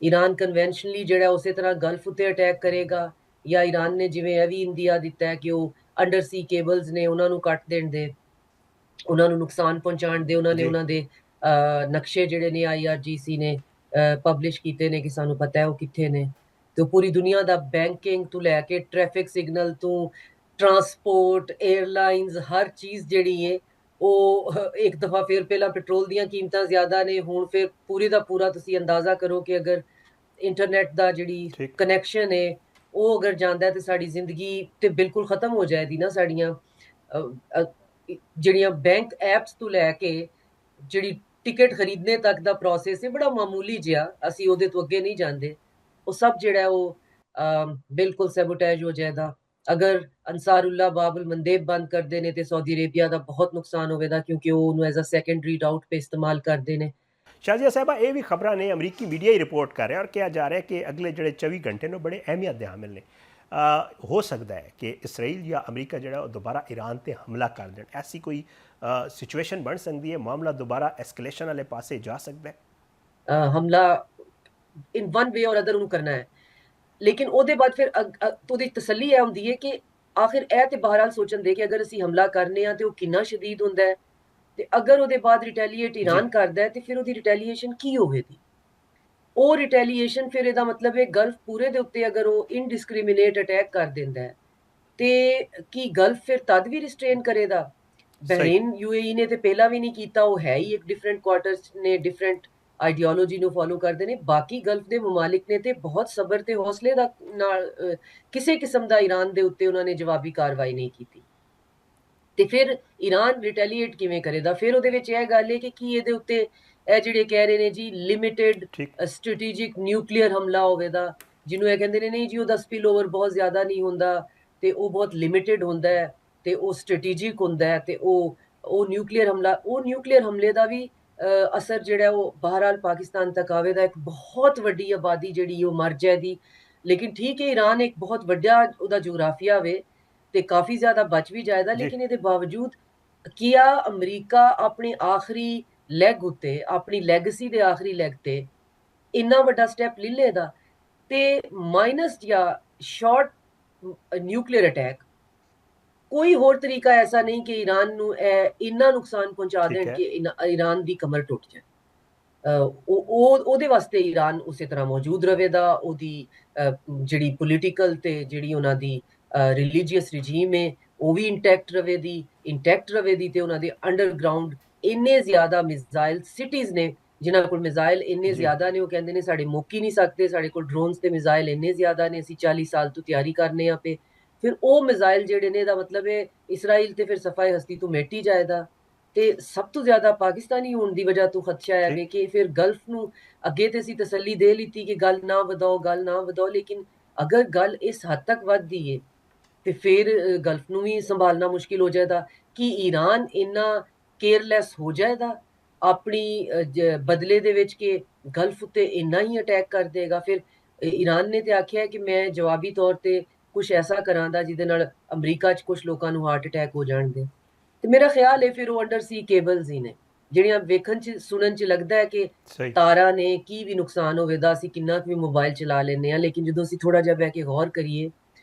ਈਰਾਨ ਕਨਵੈਨਸ਼ਨਲੀ ਜਿਹੜਾ ਉਸੇ ਤਰ੍ਹਾਂ ਗਲਫ ਉੱਤੇ ਅਟੈਕ ਕਰੇਗਾ, ਜਾਂ ਈਰਾਨ ਨੇ ਜਿਵੇਂ ਇਹ ਵੀ ਇੰਡੀਆ ਦਿੱਤਾ ਹੈ ਕਿ ਉਹ ਅੰਡਰ ਸੀ ਕੇਬਲਸ ਨੇ ਉਹਨਾਂ ਨੂੰ ਕੱਟ ਦੇਣ ਦੇ, ਉਹਨਾਂ ਨੂੰ ਨੁਕਸਾਨ ਪਹੁੰਚਾਉਣ ਦੇ। ਉਹਨਾਂ ਨੇ ਉਹਨਾਂ ਦੇ ਨਕਸ਼ੇ ਜਿਹੜੇ ਨੇ IRGC ਨੇ ਪਬਲਿਸ਼ ਕੀਤੇ ਨੇ ਕਿ ਸਾਨੂੰ ਪਤਾ ਹੈ ਉਹ ਕਿੱਥੇ ਨੇ। ਤੇ ਪੂਰੀ ਦੁਨੀਆ ਦਾ ਬੈਂਕਿੰਗ ਤੋਂ ਲੈ ਕੇ ਟ੍ਰੈਫਿਕ ਸਿਗਨਲ ਤੋਂ ਟਰਾਂਸਪੋਰਟ 에ਅਰਲਾਈਨਸ ਹਰ ਚੀਜ਼ ਜਿਹੜੀ ਹੈ ਉਹ ਇੱਕ ਦਫਾ ਫਿਰ ਪਹਿਲਾਂ ਪੈਟਰੋਲ ਦੀਆਂ ਕੀਮਤਾਂ ਜ਼ਿਆਦਾ ਨੇ, ਹੁਣ ਫਿਰ ਪੂਰੀ ਦਾ ਪੂਰਾ ਤੁਸੀਂ ਅੰਦਾਜ਼ਾ ਕਰੋ ਕਿ ਅਗਰ ਇੰਟਰਨੈਟ ਦਾ ਜਿਹੜੀ ਕਨੈਕਸ਼ਨ ਹੈ ਉਹ ਅਗਰ ਜਾਂਦਾ ਤੇ ਸਾਡੀ ਜ਼ਿੰਦਗੀ ਤੇ ਬਿਲਕੁਲ ਖਤਮ ਹੋ ਜਾਏਗੀ ਨਾ। ਸਾਡੀਆਂ ਜਿਹੜੀਆਂ ਬੈਂਕ ਐਪਸ ਤੋਂ ਲੈ ਕੇ ਜਿਹੜੀ ਟਿਕਟ ਖਰੀਦਣੇ ਤੱਕ ਦਾ ਪ੍ਰੋਸੈਸ ਹੈ ਬੜਾ ਮਾਮੂਲੀ ਜਿਹਾ, ਅਸੀਂ ਉਹਦੇ ਤੋਂ ਅੱਗੇ ਨਹੀਂ ਜਾਂਦੇ। ਉਹ ਸਭ ਜਿਹੜਾ ਉਹ ਬਿਲਕੁਲ ਸੈਬੋਟੇਜ ਹੋ ਜਾਏਗਾ। ਅਗਰ ਅੰਸਾਰੁੱਲਾ ਬਾਬੁਲ ਮੰਦੇਬ ਬੰਦ ਕਰਦੇ ਨੇ ਤੇ ਸਾਊਦੀ ਅਰੇਬੀਆ ਦਾ ਬਹੁਤ ਨੁਕਸਾਨ ਹੋਵੇਗਾ, ਕਿਉਂਕਿ ਉਹ ਉਹਨੂੰ ਐਜ਼ ਅ ਸੈਕੰਡਰੀ ਰਾਊਟ पे ਇਸਤੇਮਾਲ ਕਰਦੇ ਨੇ। ਸ਼ਾਜ਼ੀਆ ਸਾਹਿਬਾ, ਇਹ ਵੀ ਖਬਰਾਂ ਨੇ, ਅਮਰੀਕੀ ਮੀਡੀਆ ਹੀ ਰਿਪੋਰਟ ਕਰ ਰਿਹਾ ਔਰ ਕਿਹਾ ਜਾ ਰਿਹਾ ਕਿ ਅਗਲੇ ਜਿਹੜੇ 24 ਘੰਟੇ ਨੇ ਬੜੇ ਅਹਿਮੀਅਤ ਦੇ ਹਾਮਿਲ ਨੇ। ਹੋ ਸਕਦਾ ਹੈ ਕਿ ਇਸਰਾਈਲ ਜਾਂ ਅਮਰੀਕਾ ਜਿਹੜਾ ਉਹ ਦੁਬਾਰਾ ਈਰਾਨ ਤੇ ਹਮਲਾ ਕਰ ਦੇਣ। ਐਸੀ ਕੋਈ ਸਿਚੁਏਸ਼ਨ ਬਣ ਸਕਦੀ ਹੈ, ਮਾਮਲਾ ਦੁਬਾਰਾ ਐਸਕੇਲੇਸ਼ਨ ਵਾਲੇ ਪਾਸੇ ਜਾ ਸਕਦਾ ਹੈ। ਹਮਲਾ ਇਨ ਵਨ ਵੇ ਔਰ ਅਦਰ ਉਹਨੂੰ ਕਰਨਾ ਹੈ, ਲੇਕਿਨ ਉਹਦੇ ਬਾਅਦ ਫਿਰ ਉਹਦੀ ਤਸੱਲੀ ਇਹ ਹੁੰਦੀ ਹੈ ਕਿ ਆਖਿਰ ਇਹ ਤੇ ਬਹਰਾਲ ਸੋਚਣ ਦੇ ਕਿ ਅਗਰ ਅਸੀਂ ਹਮਲਾ ਕਰਨੇ ਆ ਤੇ ਉਹ ਕਿੰਨਾ ਸ਼ਦੀਦ ਹੁੰਦਾ ਹੈ, ਤੇ ਅਗਰ ਉਹਦੇ ਬਾਅਦ ਰਿਟੈਲੀਏਟ ਈਰਾਨ ਕਰਦਾ ਹੈ ਤੇ ਫਿਰ ਉਹਦੀ ਰਿਟੈਲੀਏਸ਼ਨ ਕੀ ਹੋਵੇਗੀ। ਉਹ ਰਿਟੈਲੀਏਸ਼ਨ ਫਿਰ ਇਹਦਾ ਮਤਲਬ ਹੈ ਗਲਫ ਪੂਰੇ ਦੇ ਉੱਤੇ ਅਗਰ ਉਹ ਇਨਡਿਸਕ੍ਰਿਮੀਨੇਟ ਅਟੈਕ ਕਰ ਦਿੰਦਾ ਹੈ ਤੇ ਕੀ ਗਲਫ ਫਿਰ ਤਦ ਵੀ ਰਿਸਟ੍ਰੇਨ ਕਰੇਗਾ। ਬਹਿਰੀਨ UAE ਨੇ ਤੇ ਪਹਿਲਾਂ ਵੀ ਨਹੀਂ ਕੀਤਾ, ਉਹ ਹੈ ਹੀ ਇੱਕ ਡਿਫਰੈਂਟ ਕੁਆਰਟਰਸ ਨੇ, ਡਿਫਰੈਂਟ ਆਈਡੀਓਲੋਜੀ ਨੂੰ ਫੋਲੋ ਕਰਦੇ ਨੇ। ਬਾਕੀ ਗਲਫ ਦੇ ਮਮਾਲਿਕ ਨੇ ਤੇ ਬਹੁਤ ਸਬਰ ਤੇ ਹੌਸਲੇ ਦਾ ਨਾਲ ਕਿਸੇ ਕਿਸਮ ਦਾ ਈਰਾਨ ਦੇ ਉੱਤੇ ਉਹਨਾਂ ਨੇ ਜਵਾਬੀ ਕਾਰਵਾਈ ਨਹੀਂ ਕੀਤੀ। ਤੇ ਫਿਰ ਈਰਾਨ ਰਿਟੈਲੀਏਟ ਕਿਵੇਂ ਕਰੇਗਾ। ਫਿਰ ਉਹਦੇ ਵਿੱਚ ਇਹ ਗੱਲ ਹੈ ਕਿ ਕੀ ਇਹਦੇ ਉੱਤੇ ਇਹ ਜਿਹੜੇ ਕਹਿ ਰਹੇ ਨੇ ਜੀ ਲਿਮਿਟਿਡ ਸਟ੍ਰੈਟੇਜਿਕ ਨਿਊਕਲੀਅਰ ਹਮਲਾ ਹੋਵੇਗਾ, ਜਿਹਨੂੰ ਇਹ ਕਹਿੰਦੇ ਨੇ ਨਹੀਂ ਜੀ ਉਹਦਾ ਸਪਿਲ ਓਵਰ ਬਹੁਤ ਜ਼ਿਆਦਾ ਨਹੀਂ ਹੁੰਦਾ ਤੇ ਉਹ ਬਹੁਤ ਲਿਮਿਟਿਡ ਹੁੰਦਾ ਹੈ ਤੇ ਉਹ ਸਟ੍ਰੈਟੇਜਿਕ ਹੁੰਦਾ ਹੈ ਤੇ ਉਹ ਨਿਊਕਲੀਅਰ ਹਮਲਾ, ਉਹ ਨਿਊਕਲੀਅਰ ਹਮਲੇ ਦਾ ਵੀ ਅਸਰ ਜਿਹੜਾ ਉਹ ਬਹਰਾਲ ਪਾਕਿਸਤਾਨ ਤੱਕ ਆਵੇਗਾ। ਇੱਕ ਬਹੁਤ ਵੱਡੀ ਆਬਾਦੀ ਜਿਹੜੀ ਉਹ ਮਰ ਜਾਏਗੀ। ਲੇਕਿਨ ਠੀਕ ਹੈ, ਈਰਾਨ ਇੱਕ ਬਹੁਤ ਵੱਡਾ ਉਹਦਾ ਜੋਗਰਾਫੀਆ ਵੇ ਤੇ ਕਾਫੀ ਜ਼ਿਆਦਾ ਬਚ ਵੀ ਜਾਏਗਾ, ਲੇਕਿਨ ਇਹਦੇ ਬਾਵਜੂਦ ਕੀਆ ਅਮਰੀਕਾ ਆਪਣੀ ਆਖਰੀ ਲੈਗ ਉੱਤੇ, ਆਪਣੀ ਲੈਗਸੀ ਦੇ ਆਖਰੀ ਲੈਗ ਤੇ ਇੰਨਾ ਵੱਡਾ ਸਟੈਪ ਲੈ ਲੇਗਾ ਤੇ ਮਾਈਨਸ ਜਾਂ ਸ਼ਾਰਟ ਨਿਊਕਲੀਅਰ ਅਟੈਕ ਕੋਈ ਹੋਰ ਤਰੀਕਾ ਐਸਾ ਨਹੀਂ ਕਿ ਈਰਾਨ ਨੂੰ ਇੰਨਾ ਨੁਕਸਾਨ ਪਹੁੰਚਾ ਦੇਣ ਕਿ ਈਰਾਨ ਦੀ ਕਮਰ ਟੁੱਟ ਜਾਏ। ਉਹਦੇ ਵਾਸਤੇ ਈਰਾਨ ਉਸੇ ਤਰ੍ਹਾਂ ਮੌਜੂਦ ਰਹੇਗਾ। ਉਹਦੀ ਜਿਹੜੀ ਪੋਲੀਟੀਕਲ ਤੇ ਜਿਹੜੀ ਉਹਨਾਂ ਦੀ ਰਿਲੀਜੀਅਸ ਰਿਜੀਮ ਹੈ ਉਹ ਵੀ ਇੰਟੈਕਟ ਰਵੇਦੀ ਤੇ ਉਹਨਾਂ ਦੇ ਅੰਡਰਗਰਾਉਂਡ ਇੰਨੇ ਜ਼ਿਆਦਾ ਮਿਜ਼ਾਈਲ ਸਿਟੀਜ਼ ਨੇ ਜਿਨ੍ਹਾਂ ਕੋਲ ਮਿਜ਼ਾਈਲ ਇੰਨੇ ਜ਼ਿਆਦਾ ਨੇ, ਉਹ ਕਹਿੰਦੇ ਨੇ ਸਾਡੇ ਮੁੱਕ ਹੀ ਨਹੀਂ ਸਕਦੇ, ਸਾਡੇ ਕੋਲ ਡਰੋਨਸ ਤੇ ਮਿਜ਼ਾਈਲ ਇੰਨੇ ਜ਼ਿਆਦਾ ਨੇ, ਅਸੀਂ 40 ਸਾਲ ਤੋਂ ਤਿਆਰੀ ਕਰਨੇ ਆ ਪਏ। ਫਿਰ ਉਹ ਮਿਜ਼ਾਈਲ ਜਿਹੜੇ ਨੇ ਦਾ ਮਤਲਬ ਹੈ ਇਸਰਾਈਲ ਤੇ ਫਿਰ ਸਫਾਈ ਹਸਤੀ ਤੋਂ ਮਿਟ ਹੀ ਜਾਏਗਾ। ਤੇ ਸਭ ਤੋਂ ਜ਼ਿਆਦਾ ਪਾਕਿਸਤਾਨੀ ਹੋਣ ਦੀ ਵਜ੍ਹਾ ਤੋਂ ਖਦਸ਼ਾ ਹੈ ਕਿ ਫਿਰ ਗਲਫ ਨੂੰ ਅੱਗੇ ਤੇ ਅਸੀਂ ਤਸੱਲੀ ਦੇ ਲਿੱਤੀ ਕਿ ਗੱਲ ਨਾ ਵਧਾਓ, ਲੇਕਿਨ ਅਗਰ ਗੱਲ ਇਸ ਹੱਦ ਤੱਕ ਵੱਧਦੀ ਹੈ ਤੇ ਫਿਰ ਗਲਫ ਨੂੰ ਵੀ ਸੰਭਾਲਣਾ ਮੁਸ਼ਕਿਲ ਹੋ ਜਾਏਗਾ। ਕਿ ਈਰਾਨ ਇੰਨਾ ਕੇਅਰਲੈਸ ਹੋ ਜਾਏਗਾ ਆਪਣੀ ਬਦਲੇ ਦੇ ਵਿੱਚ ਕਿ ਗਲਫ ਉੱਤੇ ਇੰਨਾ ਹੀ ਅਟੈਕ ਕਰ ਦੇਗਾ। ਫਿਰ ਈਰਾਨ ਨੇ ਤੇ ਆਖਿਆ ਕਿ ਮੈਂ ਜਵਾਬੀ ਤੌਰ ਤੇ ਕੁਝ ਐਸਾ ਕਰਾਂਦਾ ਜਿਹਦੇ ਨਾਲ ਅਮਰੀਕਾ 'ਚ ਕੁਝ ਲੋਕਾਂ ਨੂੰ ਹਾਰਟ ਅਟੈਕ ਹੋ ਜਾਣਗੇ। ਤੇ ਮੇਰਾ ਖਿਆਲ ਹੈ ਫਿਰ ਉਹ ਅੰਡਰ ਸੀ ਕੇਬਲਸ ਹੀ ਨੇ ਜਿਹੜੀਆਂ ਵੇਖਣ 'ਚ ਸੁਣਨ 'ਚ ਲੱਗਦਾ ਹੈ ਕਿ ਤਾਰਾਂ ਨੇ, ਕੀ ਵੀ ਨੁਕਸਾਨ ਹੋਵੇਗਾ, ਅਸੀਂ ਕਿੰਨਾ ਕੁ ਵੀ ਮੋਬਾਈਲ ਚਲਾ ਲੈਂਦੇ ਹਾਂ, ਲੇਕਿਨ ਜਦੋਂ ਅਸੀਂ ਥੋੜਾ ਜਿਹਾ ਬਹਿ ਕੇ ਗੌਰ ਕਰੀਏ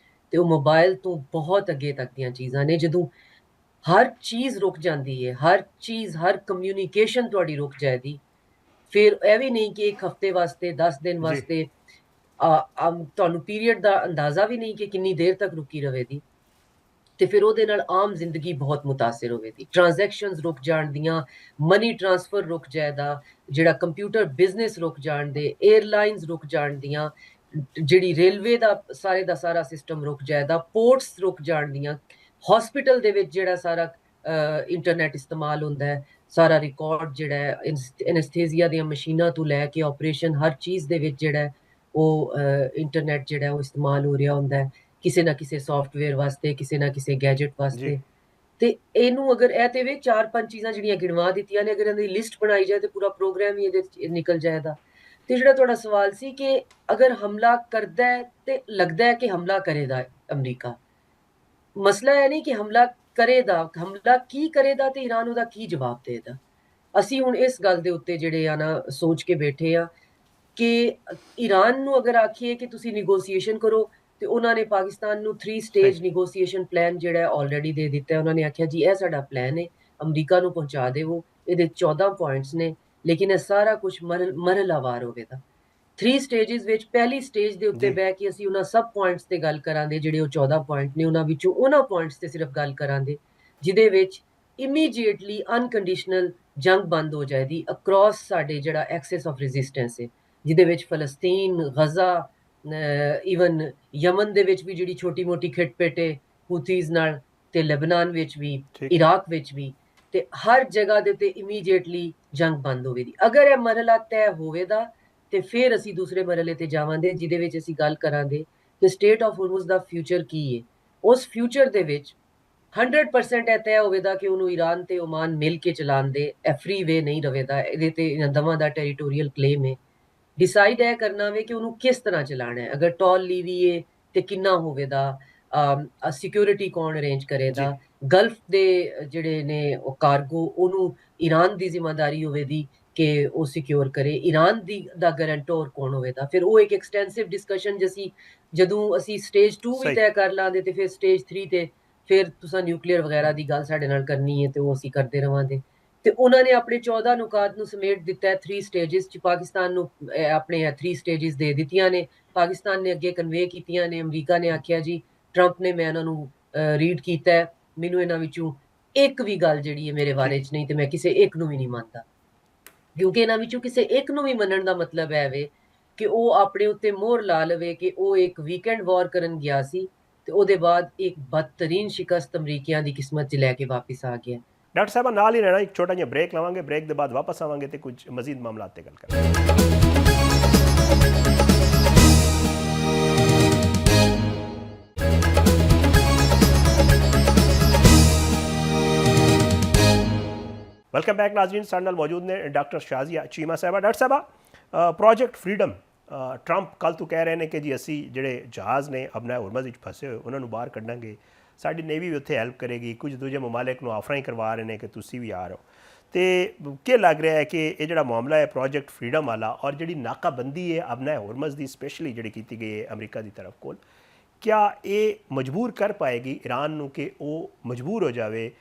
ਤੇ ਉਹ ਮੋਬਾਈਲ ਤੋਂ ਬਹੁਤ ਅੱਗੇ ਤੱਕ ਦੀਆਂ ਚੀਜ਼ਾਂ ਨੇ। ਜਦੋਂ ਹਰ ਚੀਜ਼ ਰੁਕ ਜਾਂਦੀ ਹੈ, ਹਰ ਚੀਜ਼, ਹਰ ਕਮਿਊਨੀਕੇਸ਼ਨ ਤੁਹਾਡੀ ਰੁਕ ਜਾਏਗੀ, ਫਿਰ ਇਹ ਵੀ ਨਹੀਂ ਕਿ ਇੱਕ ਹਫ਼ਤੇ ਵਾਸਤੇ 10 ਦਿਨ ਵਾਸਤੇ ਤੁਹਾਨੂੰ ਪੀਰੀਅਡ ਦਾ ਅੰਦਾਜ਼ਾ ਵੀ ਨਹੀਂ ਕਿ ਕਿੰਨੀ ਦੇਰ ਤੱਕ ਰੁਕੀ ਰਹੇਗੀ। ਤੇ ਫਿਰ ਉਹਦੇ ਨਾਲ ਆਮ ਜ਼ਿੰਦਗੀ ਬਹੁਤ ਮੁਤਾਸਿਰ ਹੋਵੇਗੀ। ਟ੍ਰਾਂਜੈਕਸ਼ਨਸ ਰੁਕ ਜਾਣਦੀਆਂ, ਮਨੀ ਟ੍ਰਾਂਸਫਰ ਰੁਕ ਜਾਏਗਾ, ਜਿਹੜਾ ਕੰਪਿਊਟਰ ਬਿਜ਼ਨਸ ਰੁਕ ਜਾਣਦੇ, 에ਅਰਲਾਈਨਸ ਰੁਕ ਜਾਣਦੀਆਂ, ਜਿਹੜੀ ਰੇਲਵੇ ਦਾ ਸਾਰਾ ਸਿਸਟਮ ਰੁਕ ਜਾਏਗਾ, ਪੋਰਟਸ ਰੁਕ ਜਾਣਦੀਆਂ, ਹਸਪੀਟਲ ਦੇ ਵਿੱਚ ਜਿਹੜਾ ਸਾਰਾ ਇੰਟਰਨੈਟ ਇਸਤੇਮਾਲ ਹੁੰਦਾ ਹੈ, ਸਾਰਾ ਰਿਕਾਰਡ ਜਿਹੜਾ ਹੈ ਐਨਸਥੀਸੀਆ ਦੀਆਂ ਮਸ਼ੀਨਾਂ ਤੋਂ ਲੈ ਕੇ ਆਪਰੇਸ਼ਨ ਹਰ ਚੀਜ਼ ਦੇ ਵਿੱਚ ਜਿਹੜਾ ਉਹ ਇੰਟਰਨੈਟ ਜਿਹੜਾ ਉਹ ਇਸਤੇਮਾਲ ਹੋ ਰਿਹਾ ਹੁੰਦਾ ਹੈ, ਕਿਸੇ ਨਾ ਕਿਸੇ ਸੌਫਟਵੇਅਰ ਵਾਸਤੇ, ਕਿਸੇ ਨਾ ਕਿਸੇ ਗੈਜਟ ਵਾਸਤੇ। ਤੇ ਇਹਨੂੰ ਅਗਰ ਇਹ ਤੇ ਵੇ 4-5 ਚੀਜ਼ਾਂ ਜਿਹੜੀਆਂ ਗਿਣਵਾ ਦਿੱਤੀਆਂ ਨੇ, ਅਗਰ ਇਹਨਾਂ ਦੀ ਲਿਸਟ ਬਣਾਈ ਜਾਏ ਤੇ ਪੂਰਾ ਪ੍ਰੋਗਰਾਮ ਹੀ ਇਹਦੇ ਚ ਨਿਕਲ ਜਾਏਗਾ। ਤੇ ਜਿਹੜਾ ਤੁਹਾਡਾ ਸਵਾਲ ਸੀ ਕਿ ਅਗਰ ਹਮਲਾ ਕਰਦਾ ਹੈ ਤੇ ਲੱਗਦਾ ਹੈ ਕਿ ਹਮਲਾ ਕਰੇਗਾ ਅਮਰੀਕਾ, ਮਸਲਾ ਇਹ ਨਹੀਂ ਕਿ ਹਮਲਾ ਕਰੇਗਾ, ਹਮਲਾ ਕੀ ਕਰੇਗਾ ਤੇ ਈਰਾਨ ਉਹਦਾ ਕੀ ਜਵਾਬ ਦੇਗਾ। ਅਸੀਂ ਹੁਣ ਇਸ ਗੱਲ ਦੇ ਉੱਤੇ ਜਿਹੜੇ ਆ ਨਾ ਸੋਚ ਕੇ ਬੈਠੇ ਆ ਕਿ ਈਰਾਨ ਨੂੰ ਅਗਰ ਆਖੀਏ ਕਿ ਤੁਸੀਂ ਨੈਗੋਸੀਏਸ਼ਨ ਕਰੋ, ਤੇ ਉਹਨਾਂ ਨੇ ਪਾਕਿਸਤਾਨ ਨੂੰ 3 ਸਟੇਜ ਨੈਗੋਸੀਏਸ਼ਨ ਪਲਾਨ ਜਿਹੜਾ ਆਲਰੇਡੀ ਦੇ ਦਿੱਤਾ ਹੈ। ਉਹਨਾਂ ਨੇ ਆਖਿਆ ਜੀ ਇਹ ਸਾਡਾ ਪਲਾਨ ਹੈ, ਅਮਰੀਕਾ ਨੂੰ ਪਹੁੰਚਾ ਦੇਵੋ, ਇਹਦੇ 14 ਪੁਆਇੰਟਸ ਨੇ, ਲੇਕਿਨ ਇਹ ਸਾਰਾ ਕੁਝ ਮਰਹਲਾਵਾਰ ਹੋਵੇਗਾ। 3 ਸਟੇजेस ਵਿੱਚ ਪਹਿਲੀ ਸਟੇਜ ਦੇ ਉੱਤੇ ਬਹਿ ਕੇ ਅਸੀਂ ਉਹਨਾਂ ਸਭ ਪੁਆਇੰਟਸ ਤੇ ਗੱਲ ਕਰਾਂਗੇ ਜਿਹੜੇ ਉਹ 14 ਪੁਆਇੰਟ ਨੇ, ਉਹਨਾਂ ਵਿੱਚੋਂ ਉਹਨਾਂ ਪੁਆਇੰਟਸ ਤੇ ਸਿਰਫ ਗੱਲ ਕਰਾਂਗੇ ਜਿਹਦੇ ਵਿੱਚ ਇਮੀਡੀਏਟਲੀ ਅਨਕੰਡੀਸ਼ਨਲ ਜੰਗ ਬੰਦ ਹੋ ਜਾਏਗੀ ਅਕ੍ਰੋਸ ਸਾਡੇ ਜਿਹੜਾ ਐਕਸੈਸ ਆਫ ਰੈਜ਼ਿਸਟੈਂਸ ਹੈ, ਜਿਹਦੇ ਵਿੱਚ ਫਲਸਤੀਨ, ਗਜ਼ਾ, ਈਵਨ ਯਮਨ ਦੇ ਵਿੱਚ ਵੀ ਜਿਹੜੀ ਛੋਟੀ ਮੋਟੀ ਖਿੱਟਪਿਟ ਹੈ ਹੂਥੀਜ਼ ਨਾਲ, ਤੇ ਲੈਬਨਾਨ ਵਿੱਚ ਵੀ, ਇਰਾਕ ਵਿੱਚ ਵੀ, ਤੇ ਹਰ ਜਗ੍ਹਾ ਦੇ ਉੱਤੇ ਇਮੀਡੀਏਟਲੀ ਜੰਗ ਬੰਦ ਹੋਵੇਗੀ। ਅਗਰ ਇਹ ਮਰਹਲਾ ਤੈਅ ਹੋਵੇਗਾ ਤੇ ਫਿਰ ਅਸੀਂ ਦੂਸਰੇ ਮਰਹਲੇ ਤੇ ਜਾਵਾਂਗੇ ਜਿਹਦੇ ਵਿੱਚ ਅਸੀਂ ਗੱਲ ਕਰਾਂਗੇ ਕਿ ਸਟੇਟ ਆਫ ਹੋਰਮੁਜ਼ ਦਾ ਫਿਊਚਰ ਕੀ ਹੈ। ਉਸ ਫਿਊਚਰ ਦੇ ਵਿੱਚ 100% ਇਹ ਤੈਅ ਹੋਵੇਗਾ ਕਿ ਉਹਨੂੰ ਈਰਾਨ ਤੇ ਓਮਾਨ ਮਿਲ ਕੇ ਚਲਾਉਣ ਦੇ, ਇਹ ਫ੍ਰੀ ਵੇ ਨਹੀਂ ਰਹੇਗਾ, ਇਹਦੇ ਤੇ ਇਹਨਾਂ ਦੋਵਾਂ ਦਾ ਟੈਰੀਟੋਰੀਅਲ ਕਲੇਮ ਹੈ। ਡਿਸਾਈਡ ਇਹ ਕਰਨਾ ਵੇ ਕਿ ਉਹਨੂੰ ਕਿਸ ਤਰ੍ਹਾਂ ਚਲਾਉਣਾ ਹੈ, ਅਗਰ ਟੋਲ ਲੀਵੀ ਹੈ ਤੇ ਕਿੰਨਾ ਹੋਵੇਗਾ, ਸਿਕਿਉਰਿਟੀ ਕੌਣ ਅਰੇਂਜ ਕਰੇਗਾ, ਗਲਫ ਦੇ ਜਿਹੜੇ ਨੇ ਉਹ ਕਾਰਗੋ ਉਹਨੂੰ ਈਰਾਨ ਦੀ ਜ਼ਿੰਮੇਵਾਰੀ ਹੋਵੇਗੀ ਕਿ ਉਹ ਸਿਕਿਉਰ ਕਰੇ, ਈਰਾਨ ਦਾ ਗਰੰਟੋਰ ਕੌਣ ਹੋਵੇਗਾ। ਫਿਰ ਉਹ ਇੱਕ ਐਕਸਟੈਂਸਿਵ ਡਿਸਕਸ਼ਨ ਜਦੋਂ ਅਸੀਂ ਸਟੇਜ 2 ਵੀ ਤੈਅ ਕਰ ਲਾਂਗੇ ਤੇ ਫਿਰ ਸਟੇਜ 3 ਤੇ ਫਿਰ ਤੁਸੀਂ ਨਿਊਕਲੀਅਰ ਵਗੈਰਾ ਦੀ ਗੱਲ ਸਾਡੇ ਨਾਲ ਕਰਨੀ ਹੈ ਤੇ ਉਹ ਅਸੀਂ ਕਰਦੇ ਰਵਾਂਗੇ। ਤੇ ਉਹਨਾਂ ਨੇ ਆਪਣੇ 14 ਨੁਕਾਤ ਨੂੰ ਸਮੇਟ ਦਿੱਤਾ ਹੈ 3 ਸਟੇजेस ਚ, ਪਾਕਿਸਤਾਨ ਨੂੰ ਆਪਣੇ 3 ਸਟੇजेस ਦੇ ਦਿੱਤੀਆਂ ਨੇ, ਪਾਕਿਸਤਾਨ ਨੇ ਅੱਗੇ ਕਨਵੇ ਕੀਤੀਆਂ ਨੇ। ਅਮਰੀਕਾ ਨੇ ਆਖਿਆ ਜੀ ਟਰੰਪ ਨੇ, ਮੈਂ ਇਹਨਾਂ ਨੂੰ ਰੀਡ ਕੀਤਾ ਹੈ, ਮੈਨੂੰ ਇਹਨਾਂ ਵਿੱਚੋਂ ਇੱਕ ਵੀ ਗੱਲ ਜਿਹੜੀ ਹੈ ਮੇਰੇ ਬਾਰੇ 'ਚ ਨਹੀਂ, ਤੇ ਮੈਂ ਕਿਸੇ ਇੱਕ ਨੂੰ ਵੀ ਨਹੀਂ ਮੰਨਦਾ, ਕਿਉਂਕਿ ਇਹਨਾਂ ਵਿੱਚੋਂ ਕਿਸੇ ਇੱਕ ਨੂੰ ਵੀ ਮੰਨਣ ਦਾ ਮਤਲਬ ਹੈ ਵੇ ਕਿ ਉਹ ਆਪਣੇ ਉੱਤੇ ਮੋਹਰ ਲਾ ਲਵੇ ਕਿ ਉਹ ਇੱਕ ਵੀਕਐਂਡ ਵਾਰ ਕਰਨ ਗਿਆ ਸੀ ਤੇ ਉਹਦੇ ਬਾਅਦ ਇੱਕ ਬਦਤਰੀਨ ਸ਼ਿਕਸਤ ਅਮਰੀਕੀਆਂ ਦੀ ਕਿਸਮਤ 'ਚ ਲੈ ਕੇ ਵਾਪਸ ਆ ਗਿਆ। ਡਾਕਟਰ ਸਾਹਿਬ ਨਾਲ ਹੀ ਰਹਿਣਾ, ਇੱਕ ਛੋਟਾ ਜਿਹਾ ਬ੍ਰੇਕ ਲਵਾਂਗੇ, ਬ੍ਰੇਕ ਦੇ ਬਾਅਦ ਵਾਪਸ ਆਵਾਂਗੇ ਤੇ ਕੁਝ ਮਜ਼ੀਦ ਮਾਮਲਾਤ ਤੇ ਗੱਲ ਕਰਾਂਗੇ। ਵੈਲਕਮ ਬੈਕ ਨਾਜ਼ਰੀਨ, ਸਾਡੇ ਨਾਲ ਮੌਜੂਦ ਨੇ ਡਾਕਟਰ ਸ਼ਾਜ਼ੀਆ ਚੀਮਾ ਸਾਹਿਬਾ। ਡਾਕਟਰ ਸਾਹਿਬਾ, ਪ੍ਰੋਜੈਕਟ ਫਰੀडम ਟਰੰਪ ਕੱਲ੍ਹ ਤੋਂ ਕਹਿ ਰਹੇ ਨੇ ਕਿ ਜੀ ਅਸੀਂ ਜਿਹੜੇ ਜਹਾਜ਼ ਨੇ ਆਪਣਾ ਹੋਰਮਜ਼ ਵਿੱਚ ਫਸੇ ਹੋਏ ਉਹਨਾਂ ਨੂੰ ਬਾਹਰ ਕੱਢਾਂਗੇ, ਸਾਡੀ ਨੇਵੀ ਵੀ ਉੱਥੇ ਹੈਲਪ ਕਰੇਗੀ, ਕੁਝ ਦੂਜੇ ਮਮਾਲਿਕ ਨੂੰ ਆਫਰਾਂ ਹੀ ਕਰਵਾ ਰਹੇ ਨੇ ਕਿ ਤੁਸੀਂ ਵੀ ਆ ਰਹੋ। ਤੇ ਕੀ ਲੱਗ ਰਿਹਾ ਹੈ ਕਿ ਇਹ ਜਿਹੜਾ ਮਾਮਲਾ ਹੈ ਪ੍ਰੋਜੈਕਟ ਫਰੀडम ਵਾਲਾ, ਔਰ ਜਿਹੜੀ ਨਾਕਾਬੰਦੀ ਹੈ ਆਪਣਾ ਹੋਰਮਜ਼ ਦੀ ਸਪੈਸ਼ਲੀ ਜਿਹੜੀ ਕੀਤੀ ਗਈ ਹੈ ਅਮਰੀਕਾ ਦੀ ਤਰਫ ਕੋਲ, ਕਿਆ ਇਹ ਮਜਬੂਰ ਕਰ ਪਾਏਗੀ ਈਰਾਨ ਨੂੰ ਕਿ ਉਹ ਮਜਬੂਰ ਹੋ ਜਾਵੇ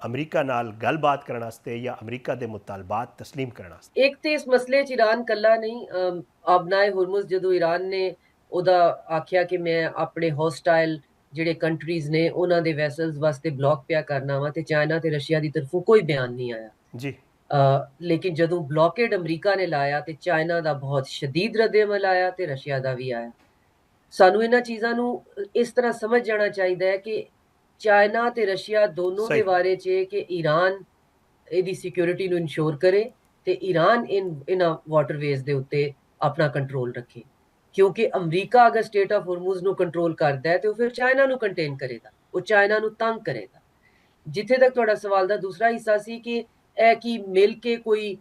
ਅਮਰੀਕਾ ਨਾਲ ਗੱਲਬਾਤ ਕਰਨ ਵਾਸਤੇ ਜਾਂ ਅਮਰੀਕਾ ਦੇ ਮੁਤਾਲਬਾਤ ਤਸਲੀਮ ਕਰਨ ਵਾਸਤੇ? ਇੱਕ ਤੇ ਇਸ ਮਸਲੇ 'ਚ ਈਰਾਨ ਕੱਲਾ ਨਹੀਂ, ਆਬਨਾਏ ਹੁਰਮੁਜ਼ ਜਦੋਂ ਈਰਾਨ ਨੇ ਉਹਦਾ ਆਖਿਆ ਕਿ ਮੈਂ ਆਪਣੇ ਹੋਸਟਾਈਲ ਜਿਹੜੇ ਕੰਟਰੀਜ਼ ਨੇ ਉਹਨਾਂ ਦੇ ਵੈਸਲਸ ਵਾਸਤੇ ਬਲੌਕ ਪਿਆ ਕਰਨਾ ਵਾ, ਤੇ ਚਾਈਨਾ ਤੇ ਰਸ਼ੀਆ ਦੀ ਤਰਫੋਂ ਕੋਈ ਬਿਆਨ ਨਹੀਂ ਆਇਆ ਜੀ। ਲੇਕਿਨ ਜਦੋਂ ਬਲੌਕੇਡ ਅਮਰੀਕਾ ਨੇ ਲਾਇਆ ਤੇ ਚਾਈਨਾ ਦਾ ਬਹੁਤ ਸ਼ਦੀਦ ਰੱਦ-ਏ-ਅਮਲ ਆਇਆ ਤੇ ਰਸ਼ੀਆ ਦਾ ਵੀ ਆਇਆ। ਸਾਨੂੰ ਇਹਨਾਂ ਚੀਜ਼ਾਂ ਨੂੰ ਇਸ ਤਰ੍ਹਾਂ ਸਮਝ ਜਾਣਾ ਚਾਹੀਦਾ ਹੈ ਕਿ ਚਾਈਨਾ ਤੇ ਰਸ਼ੀਆ ਦੋਨੋਂ ਦੇ ਬਾਰੇ 'ਚ ਕਿ ਈਰਾਨ ਇਹਦੀ ਸਿਕਿਉਰਿਟੀ ਨੂੰ ਇਨਸ਼ੋਰ ਕਰੇ ਤੇ ਈਰਾਨ ਇਹਨਾਂ ਵਾਟਰਵੇਜ਼ ਦੇ ਉੱਤੇ ਆਪਣਾ ਕੰਟਰੋਲ ਰੱਖੇ, ਕਿਉਂਕਿ ਅਮਰੀਕਾ ਅਗਰ ਸਟੇਟ ਆਫ ਹੋਰਮੁਜ਼ ਨੂੰ ਕੰਟਰੋਲ ਕਰਦਾ ਹੈ ਤੇ ਉਹ ਫਿਰ ਚਾਈਨਾ ਨੂੰ ਕੰਟੇਨ ਕਰੇਗਾ, ਉਹ ਚਾਈਨਾ ਨੂੰ ਤੰਗ ਕਰੇਗਾ। ਜਿੱਥੇ ਤੱਕ ਤੁਹਾਡਾ ਸਵਾਲ ਦਾ ਦੂਸਰਾ ਹਿੱਸਾ ਸੀ ਕਿ ਇਹ ਕੀ ਮਿਲ ਕੇ ਕੋਈ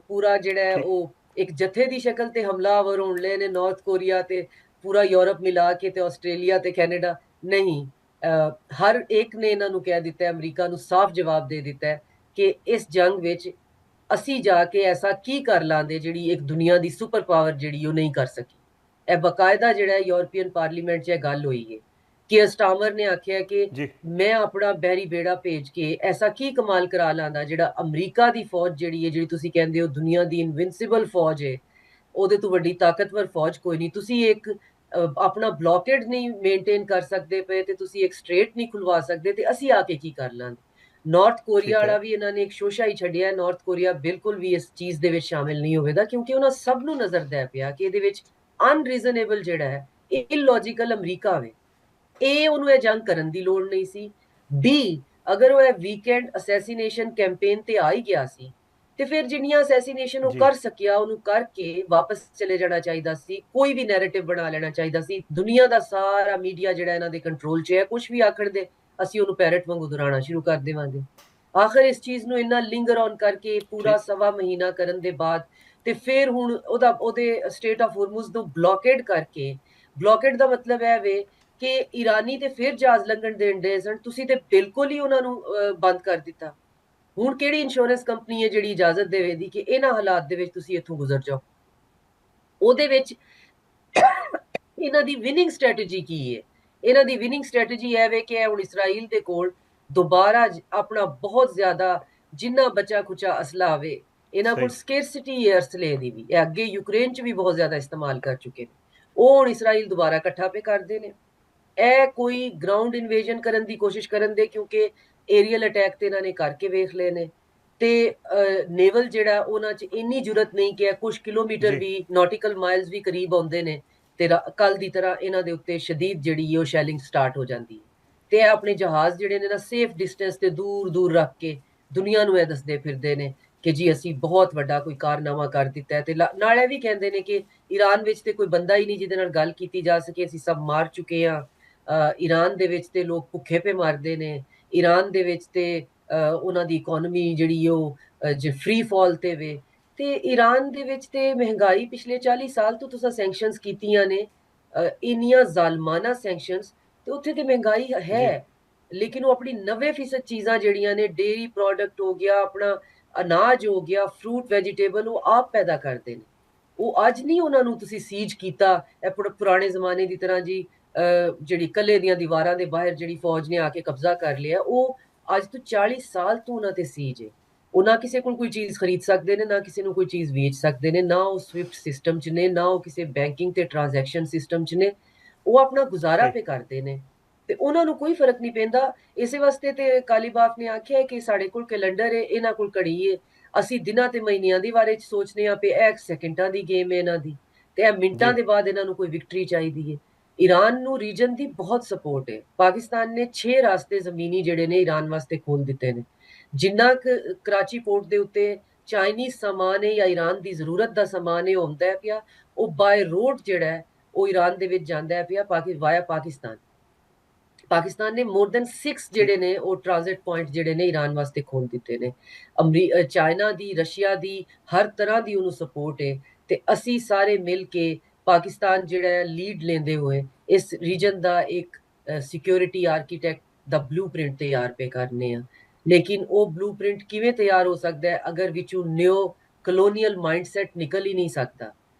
ਪੂਰਾ ਜਿਹੜਾ ਹੈ ਉਹ ਇੱਕ ਜਥੇ ਦੀ ਸ਼ਕਲ ਤੇ ਹਮਲਾਵਰ ਹੋਣ ਲਏ ਨੇ ਨਾਰਥ ਕੋਰੀਆ ਤੇ ਪੂਰਾ ਯੂਰਪ ਮਿਲਾ ਕੇ ਤੇ ਆਸਟ੍ਰੇਲੀਆ ਤੇ ਕੈਨੇਡਾ, ਨਹੀਂ, ਹਰ ਇੱਕ ਨੇ ਇਹਨਾਂ ਨੂੰ ਕਹਿ ਦਿੱਤਾ, ਅਮਰੀਕਾ ਨੂੰ ਸਾਫ਼ ਜਵਾਬ ਦੇ ਦਿੱਤਾ ਕਿ ਇਸ ਜੰਗ ਵਿੱਚ ਅਸੀਂ ਜਾ ਕੇ ਐਸਾ ਕੀ ਕਰ ਲਾਂਦੇ ਜਿਹੜੀ ਇੱਕ ਦੁਨੀਆ ਦੀ ਸੁਪਰ ਪਾਵਰ ਜਿਹੜੀ ਉਹ ਨਹੀਂ ਕਰ ਸਕੀ। ਇਹ ਬਕਾਇਦਾ ਜਿਹੜਾ ਯੂਰਪੀਅਨ ਪਾਰਲੀਮੈਂਟ 'ਚ ਇਹ ਗੱਲ ਹੋਈ ਹੈ ਕਿ ਸਟਾਮਰ ਨੇ ਆਖਿਆ ਕਿ ਮੈਂ ਆਪਣਾ ਬਹਿਰੀ ਬੇੜਾ ਭੇਜ ਕੇ ਐਸਾ ਕੀ ਕਮਾਲ ਕਰਾ ਲਾਂਦਾ ਜਿਹੜਾ ਅਮਰੀਕਾ ਦੀ ਫੌਜ ਜਿਹੜੀ ਹੈ, ਜਿਹੜੀ ਤੁਸੀਂ ਕਹਿੰਦੇ ਹੋ ਦੁਨੀਆ ਦੀ ਇਨਵਿੰਸੀਬਲ ਫੌਜ ਹੈ, ਉਹਦੇ ਤੋਂ ਵੱਡੀ ਤਾਕਤਵਰ ਫੌਜ ਕੋਈ ਨਹੀਂ। ਤੁਸੀਂ ਇੱਕ ਆਪਣਾ ਬਲੌਕੇਡ ਨਹੀਂ ਮੇਨਟੇਨ ਕਰ ਸਕਦੇ ਪਏ ਤੇ ਤੁਸੀਂ ਇੱਕ ਸਟ੍ਰੇਟ ਨਹੀਂ ਖੁਲਵਾ ਸਕਦੇ, ਤੇ ਅਸੀਂ ਆ ਕੇ ਕੀ ਕਰ ਲਾਂਗੇ। ਨਾਰਥ ਕੋਰੀਆ ਵਾਲਾ ਵੀ ਇਹਨਾਂ ਨੇ ਇੱਕ ਸ਼ੋਸ਼ਾ ਹੀ ਛੱਡਿਆ। ਨਾਰਥ ਕੋਰੀਆ ਬਿਲਕੁਲ ਵੀ ਇਸ ਚੀਜ਼ ਦੇ ਵਿੱਚ ਸ਼ਾਮਿਲ ਨਹੀਂ ਹੋਵੇਗਾ, ਕਿਉਂਕਿ ਉਹਨਾਂ ਸਭ ਨੂੰ ਨਜ਼ਰ ਦੇ ਪਿਆ ਕਿ ਇਹਦੇ ਵਿੱਚ ਅਨਰੀਜ਼ਨੇਬਲ ਜਿਹੜਾ ਹੈ, ਇਲੌਜੀਕਲ ਅਮਰੀਕਾ ਵੇ, ਉਹਨੂੰ ਇਹ ਜੰਗ ਕਰਨ ਦੀ ਲੋੜ ਨਹੀਂ ਸੀ। ਬੀ ਅਗਰ ਉਹ ਇਹ ਵੀਕਐਂਡ ਅਸੈਸੀਨੇਸ਼ਨ ਕੈਂਪੇਨ ਤੇ ਆ ਹੀ ਗਿਆ ਸੀ ਤੇ ਫਿਰ ਜਿੰਨੀਆਂ ਅਸੈਸੀਨੇਸ਼ਨ ਉਹ ਕਰ ਸਕਿਆ ਉਹਨੂੰ ਕਰਕੇ ਵਾਪਸ ਚਲੇ ਜਾਣਾ ਚਾਹੀਦਾ ਸੀ, ਕੋਈ ਵੀ ਨੈਰੇਟਿਵ ਬਣਾ ਲੈਣਾ ਚਾਹੀਦਾ ਸੀ। ਦੁਨੀਆ ਦਾ ਸਾਰਾ ਮੀਡੀਆ ਜਿਹੜਾ ਇਹਨਾਂ ਦੇ ਕੰਟਰੋਲ 'ਚ ਹੈ, ਕੁਝ ਵੀ ਆਖਣ ਦੇ ਅਸੀਂ ਉਹਨੂੰ ਪੈਰਟ ਵਾਂਗੂ ਦੁਹਰਾਉਣਾ ਸ਼ੁਰੂ ਕਰ ਦੇਵਾਂਗੇ। ਆਖਰ ਇਸ ਚੀਜ਼ ਨੂੰ ਇੰਨਾ ਲਿੰਗਰ ਔਨ ਕਰਕੇ ਪੂਰਾ ਸਵਾ ਮਹੀਨਾ ਕਰਨ ਦੇ ਬਾਅਦ ਤੇ ਫਿਰ ਹੁਣ ਉਹਦੇ ਸਟੇਟ ਆਫ ਹੋਰਮੁਜ਼ ਨੂੰ ਬਲੌਕੇਡ ਕਰਕੇ, ਬਲੌਕੇਡ ਦਾ ਮਤਲਬ ਹੈ ਵੇ ਕਿ ਇਰਾਨੀ ਤੇ ਫਿਰ ਜਹਾਜ਼ ਲੰਘਣ ਦੇਣ ਦੇ ਸਨ, ਤੁਸੀਂ ਤੇ ਬਿਲਕੁਲ ਹੀ ਉਹਨਾਂ ਨੂੰ ਬੰਦ ਕਰ ਦਿੱਤਾ। ਹੁਣ ਕਿਹੜੀ ਇੰਸ਼ੋਰੈਂਸ ਕੰਪਨੀ ਹੈ ਜਿਹੜੀ ਇਜਾਜ਼ਤ ਦੇਵੇਗੀ ਕਿ ਇਹਨਾਂ ਹਾਲਾਤ ਦੇ ਵਿੱਚ ਤੁਸੀਂ ਇੱਥੋਂ ਗੁਜ਼ਰ ਜਾਓ? ਉਹਦੇ ਵਿੱਚ ਇਹਨਾਂ ਦੀ ਵਿਨਿੰਗ ਸਟ੍ਰੈਟਜੀ ਕੀ ਹੈ? ਇਹਨਾਂ ਦੀ ਵਿਨਿੰਗ ਸਟ੍ਰੈਟਜੀ ਇਹ ਵੇ ਕਿ ਹੁਣ ਇਸਰਾਈਲ ਦੇ ਕੋਲ ਦੁਬਾਰਾ ਆਪਣਾ ਬਹੁਤ ਜ਼ਿਆਦਾ ਜਿੰਨਾ ਬਚਾ ਖੁਚਾ ਅਸਲਾ ਆਵੇ, ਇਹਨਾਂ ਕੋਲ ਸਕੇਰਸਿਟੀ ਹੈ ਅਸਲੇ ਦੀ ਵੀ, ਇਹ ਅੱਗੇ ਯੂਕਰੇਨ 'ਚ ਵੀ ਬਹੁਤ ਜ਼ਿਆਦਾ ਇਸਤੇਮਾਲ ਕਰ ਚੁੱਕੇ ਨੇ, ਉਹ ਹੁਣ ਇਸਰਾਈਲ ਦੁਬਾਰਾ ਇਕੱਠਾ ਪੇ ਕਰਦੇ ਨੇ। ਇਹ ਕੋਈ ਗਰਾਊਂਡ ਇਨਵੇਜਨ ਕਰਨ ਦੀ ਕੋਸ਼ਿਸ਼ ਕਰਨ ਦੇ, ਕਿਉਂਕਿ ਏਰੀਅਲ ਅਟੈਕ ਤੇ ਇਹਨਾਂ ਨੇ ਕਰਕੇ ਵੇਖ ਲਏ ਨੇ ਤੇ ਨੇਵਲ ਜਿਹੜਾ ਉਹਨਾਂ 'ਚ ਇੰਨੀ ਜ਼ਰੂਰਤ ਨਹੀਂ ਕਿ ਕੁਝ ਕਿਲੋਮੀਟਰ ਵੀ ਨੌਟੀਕਲ ਮਾਈਲਸ ਵੀ ਕਰੀਬ ਆਉਂਦੇ ਨੇ ਤੇ ਕੱਲ ਦੀ ਤਰ੍ਹਾਂ ਇਹਨਾਂ ਦੇ ਉੱਤੇ ਸ਼ਦੀਦ ਜਿਹੜੀ ਉਹ ਸ਼ੈਲਿੰਗ ਸਟਾਰਟ ਹੋ ਜਾਂਦੀ ਹੈ ਤੇ ਆਪਣੇ ਜਹਾਜ਼ ਜਿਹੜੇ ਨੇ ਨਾ ਸੇਫ ਡਿਸਟੈਂਸ ਤੇ ਦੂਰ ਦੂਰ ਰੱਖ ਕੇ ਦੁਨੀਆ ਨੂੰ ਇਹ ਦੱਸਦੇ ਫਿਰਦੇ ਨੇ ਕਿ ਜੀ ਅਸੀਂ ਬਹੁਤ ਵੱਡਾ ਕੋਈ ਕਾਰਨਾਮਾ ਕਰ ਦਿੱਤਾ ਹੈ। ਤੇ ਨਾਲ ਇਹ ਵੀ ਕਹਿੰਦੇ ਨੇ ਕਿ ਈਰਾਨ ਵਿੱਚ ਤੇ ਕੋਈ ਬੰਦਾ ਹੀ ਨਹੀਂ ਜਿਹਦੇ ਨਾਲ ਗੱਲ ਕੀਤੀ ਜਾ ਸਕੇ, ਅਸੀਂ ਸਭ ਮਾਰ ਚੁੱਕੇ ਹਾਂ। ਈਰਾਨ ਦੇ ਵਿੱਚ ਤੇ ਲੋਕ ਭੁੱਖੇ ਪੇ ਮਰਦੇ ਨੇ, ਈਰਾਨ ਦੇ ਵਿੱਚ ਤੇ ਉਹਨਾਂ ਦੀ ਇਕਨੋਮੀ ਜਿਹੜੀ ਉਹ ਜੇ ਫ੍ਰੀ ਫਾਲ ਤੇ ਵੇ, ਤੇ ਈਰਾਨ ਦੇ ਵਿੱਚ ਤੇ ਮਹਿੰਗਾਈ ਪਿਛਲੇ 40 ਸਾਲ ਤੋਂ ਤੁਸੀਂ ਸੈਂਕਸ਼ਨਸ ਕੀਤੀਆਂ ਨੇ, ਇੰਨੀਆਂ ਜ਼ਾਲਮਾਨਾ ਸੈਂਕਸ਼ਨਸ, ਤੇ ਉੱਥੇ ਤੇ ਮਹਿੰਗਾਈ ਹੈ ਲੇਕਿਨ ਉਹ ਆਪਣੀ 90% ਚੀਜ਼ਾਂ ਜਿਹੜੀਆਂ ਨੇ, ਡੇਰੀ ਪ੍ਰੋਡਕਟ ਹੋ ਗਿਆ, ਆਪਣਾ ਅਨਾਜ ਹੋ ਗਿਆ, ਫਰੂਟ ਵੈਜੀਟੇਬਲ, ਉਹ ਆਪ ਪੈਦਾ ਕਰਦੇ ਨੇ। ਉਹ ਅੱਜ ਨਹੀਂ ਉਹਨਾਂ ਨੂੰ ਤੁਸੀਂ ਸੀਜ ਕੀਤਾ ਇਹ ਪੁਰਾਣੇ ਜ਼ਮਾਨੇ ਦੀ ਤਰ੍ਹਾਂ ਜੀ, ਜਿਹੜੀ ਕੱਲੇ ਦੀਆਂ ਦੀਵਾਰਾਂ ਦੇ ਬਾਹਰ ਜਿਹੜੀ ਫੌਜ ਨੇ ਆ ਕੇ ਕਬਜ਼ਾ ਕਰ ਲਿਆ, ਉਹ ਅੱਜ ਤੋਂ 40 ਸਾਲ ਤੋਂ ਉਹਨਾਂ ਤੇ ਸੀਜ ਹੈ। ਉਹ ਨਾ ਕਿਸੇ ਕੋਲ ਕੋਈ ਚੀਜ਼ ਖਰੀਦ ਸਕਦੇ ਨੇ, ਨਾ ਕਿਸੇ ਨੂੰ ਕੋਈ ਚੀਜ਼ ਵੇਚ ਸਕਦੇ ਨੇ, ਨਾ ਉਹ ਸਵਿਫਟ ਸਿਸਟਮ 'ਚ ਨੇ, ਨਾ ਉਹ ਕਿਸੇ ਬੈਂਕਿੰਗ ਤੇ ਟ੍ਰਾਂਜੈਕਸ਼ਨ ਸਿਸਟਮ 'ਚ ਨੇ। ਉਹ ਆਪਣਾ ਗੁਜ਼ਾਰਾ ਪੇ ਕਰਦੇ ਨੇ ਤੇ ਉਹਨਾਂ ਨੂੰ ਕੋਈ ਫਰਕ ਨਹੀਂ ਪੈਂਦਾ। ਇਸੇ ਵਾਸਤੇ ਤੇ ਕਾਲੀਬਾਫ ਨੇ ਆਖਿਆ ਕਿ ਸਾਡੇ ਕੋਲ ਕੈਲੰਡਰ ਹੈ, ਇਹਨਾਂ ਕੋਲ ਘੜੀ ਹੈ, ਅਸੀਂ ਦਿਨਾਂ ਤੇ ਮਹੀਨਿਆਂ ਦੀ ਬਾਰੇ 'ਚ ਸੋਚਦੇ ਹਾਂ ਪਏ, ਇਹ ਸੈਕਿੰਡਾਂ ਦੀ ਗੇਮ ਹੈ ਇਹਨਾਂ ਦੀ, ਤੇ ਇਹ ਮਿੰਟਾਂ ਦੇ ਬਾਅਦ ਇਹਨਾਂ ਨੂੰ ਕੋਈ ਵਿਕਟਰੀ ਚਾਹੀਦੀ ਹੈ। ਈਰਾਨ ਨੂੰ ਰੀਜਨ ਦੀ ਬਹੁਤ ਸਪੋਰਟ ਹੈ। ਪਾਕਿਸਤਾਨ ਨੇ 6 ਰਾਸਤੇ ਜ਼ਮੀਨੀ ਜਿਹੜੇ ਨੇ ਈਰਾਨ ਵਾਸਤੇ ਖੋਲ ਦਿੱਤੇ ਨੇ। ਜਿੰਨਾ ਕਰਾਚੀ ਪੋਰਟ ਦੇ ਉੱਤੇ ਚਾਈਨੀਜ਼ ਸਾਮਾਨ ਹੈ ਜਾਂ ਈਰਾਨ ਦੀ ਜ਼ਰੂਰਤ ਦਾ ਸਾਮਾਨ ਹੈ ਉਹ ਹੁੰਦਾ ਪਿਆ, ਉਹ ਬਾਏ ਰੋਡ ਜਿਹੜਾ ਹੈ ਉਹ ਈਰਾਨ ਦੇ ਵਿੱਚ ਜਾਂਦਾ ਪਿਆ ਵਾਇਆ ਪਾਕਿਸਤਾਨ। ਪਾਕਿਸਤਾਨ ਨੇ ਮੋਰ ਦੈਨ 6 ਜਿਹੜੇ ਨੇ ਉਹ ਟ੍ਰਾਂਜ਼ਿਟ ਪੁਆਇੰਟ ਜਿਹੜੇ ਨੇ ਈਰਾਨ ਵਾਸਤੇ ਖੋਲ ਦਿੱਤੇ ਨੇ। ਚਾਈਨਾ ਦੀ, ਰਸ਼ੀਆ ਦੀ, ਹਰ ਤਰ੍ਹਾਂ ਦੀ ਉਹਨੂੰ ਸਪੋਰਟ ਹੈ ਤੇ ਅਸੀਂ ਸਾਰੇ ਮਿਲ ਕੇ ਪਾਕਿਸਤਾਨ ਜਿਹੜਾ ਹੈ ਲੀਡ ਲੈਂਦੇ ਹੋਏ ਇਸ ਰੀਜਨ ਦਾ ਇੱਕ ਸਿਕਿਉਰਿਟੀ ਆਰਕੀਟੈਕਟ ਦਾ ਬਲੂਪ੍ਰਿੰਟ ਤਿਆਰ ਪੇ ਕਰਨੇ ਆ। ਲੇਕਿਨ ਉਹ ਬਲੂਪ੍ਰਿੰਟ ਕਿਵੇਂ ਤਿਆਰ ਹੋ ਸਕਦਾ ਹੈ ਅਗਰ ਵਿੱਚੋਂ ਨਿਓ ਕਲੋਨੀਅਲ ਮਾਈਂਡਸੈਟ ਨਿਕਲ ਹੀ ਨਹੀਂ ਸਕਦਾ।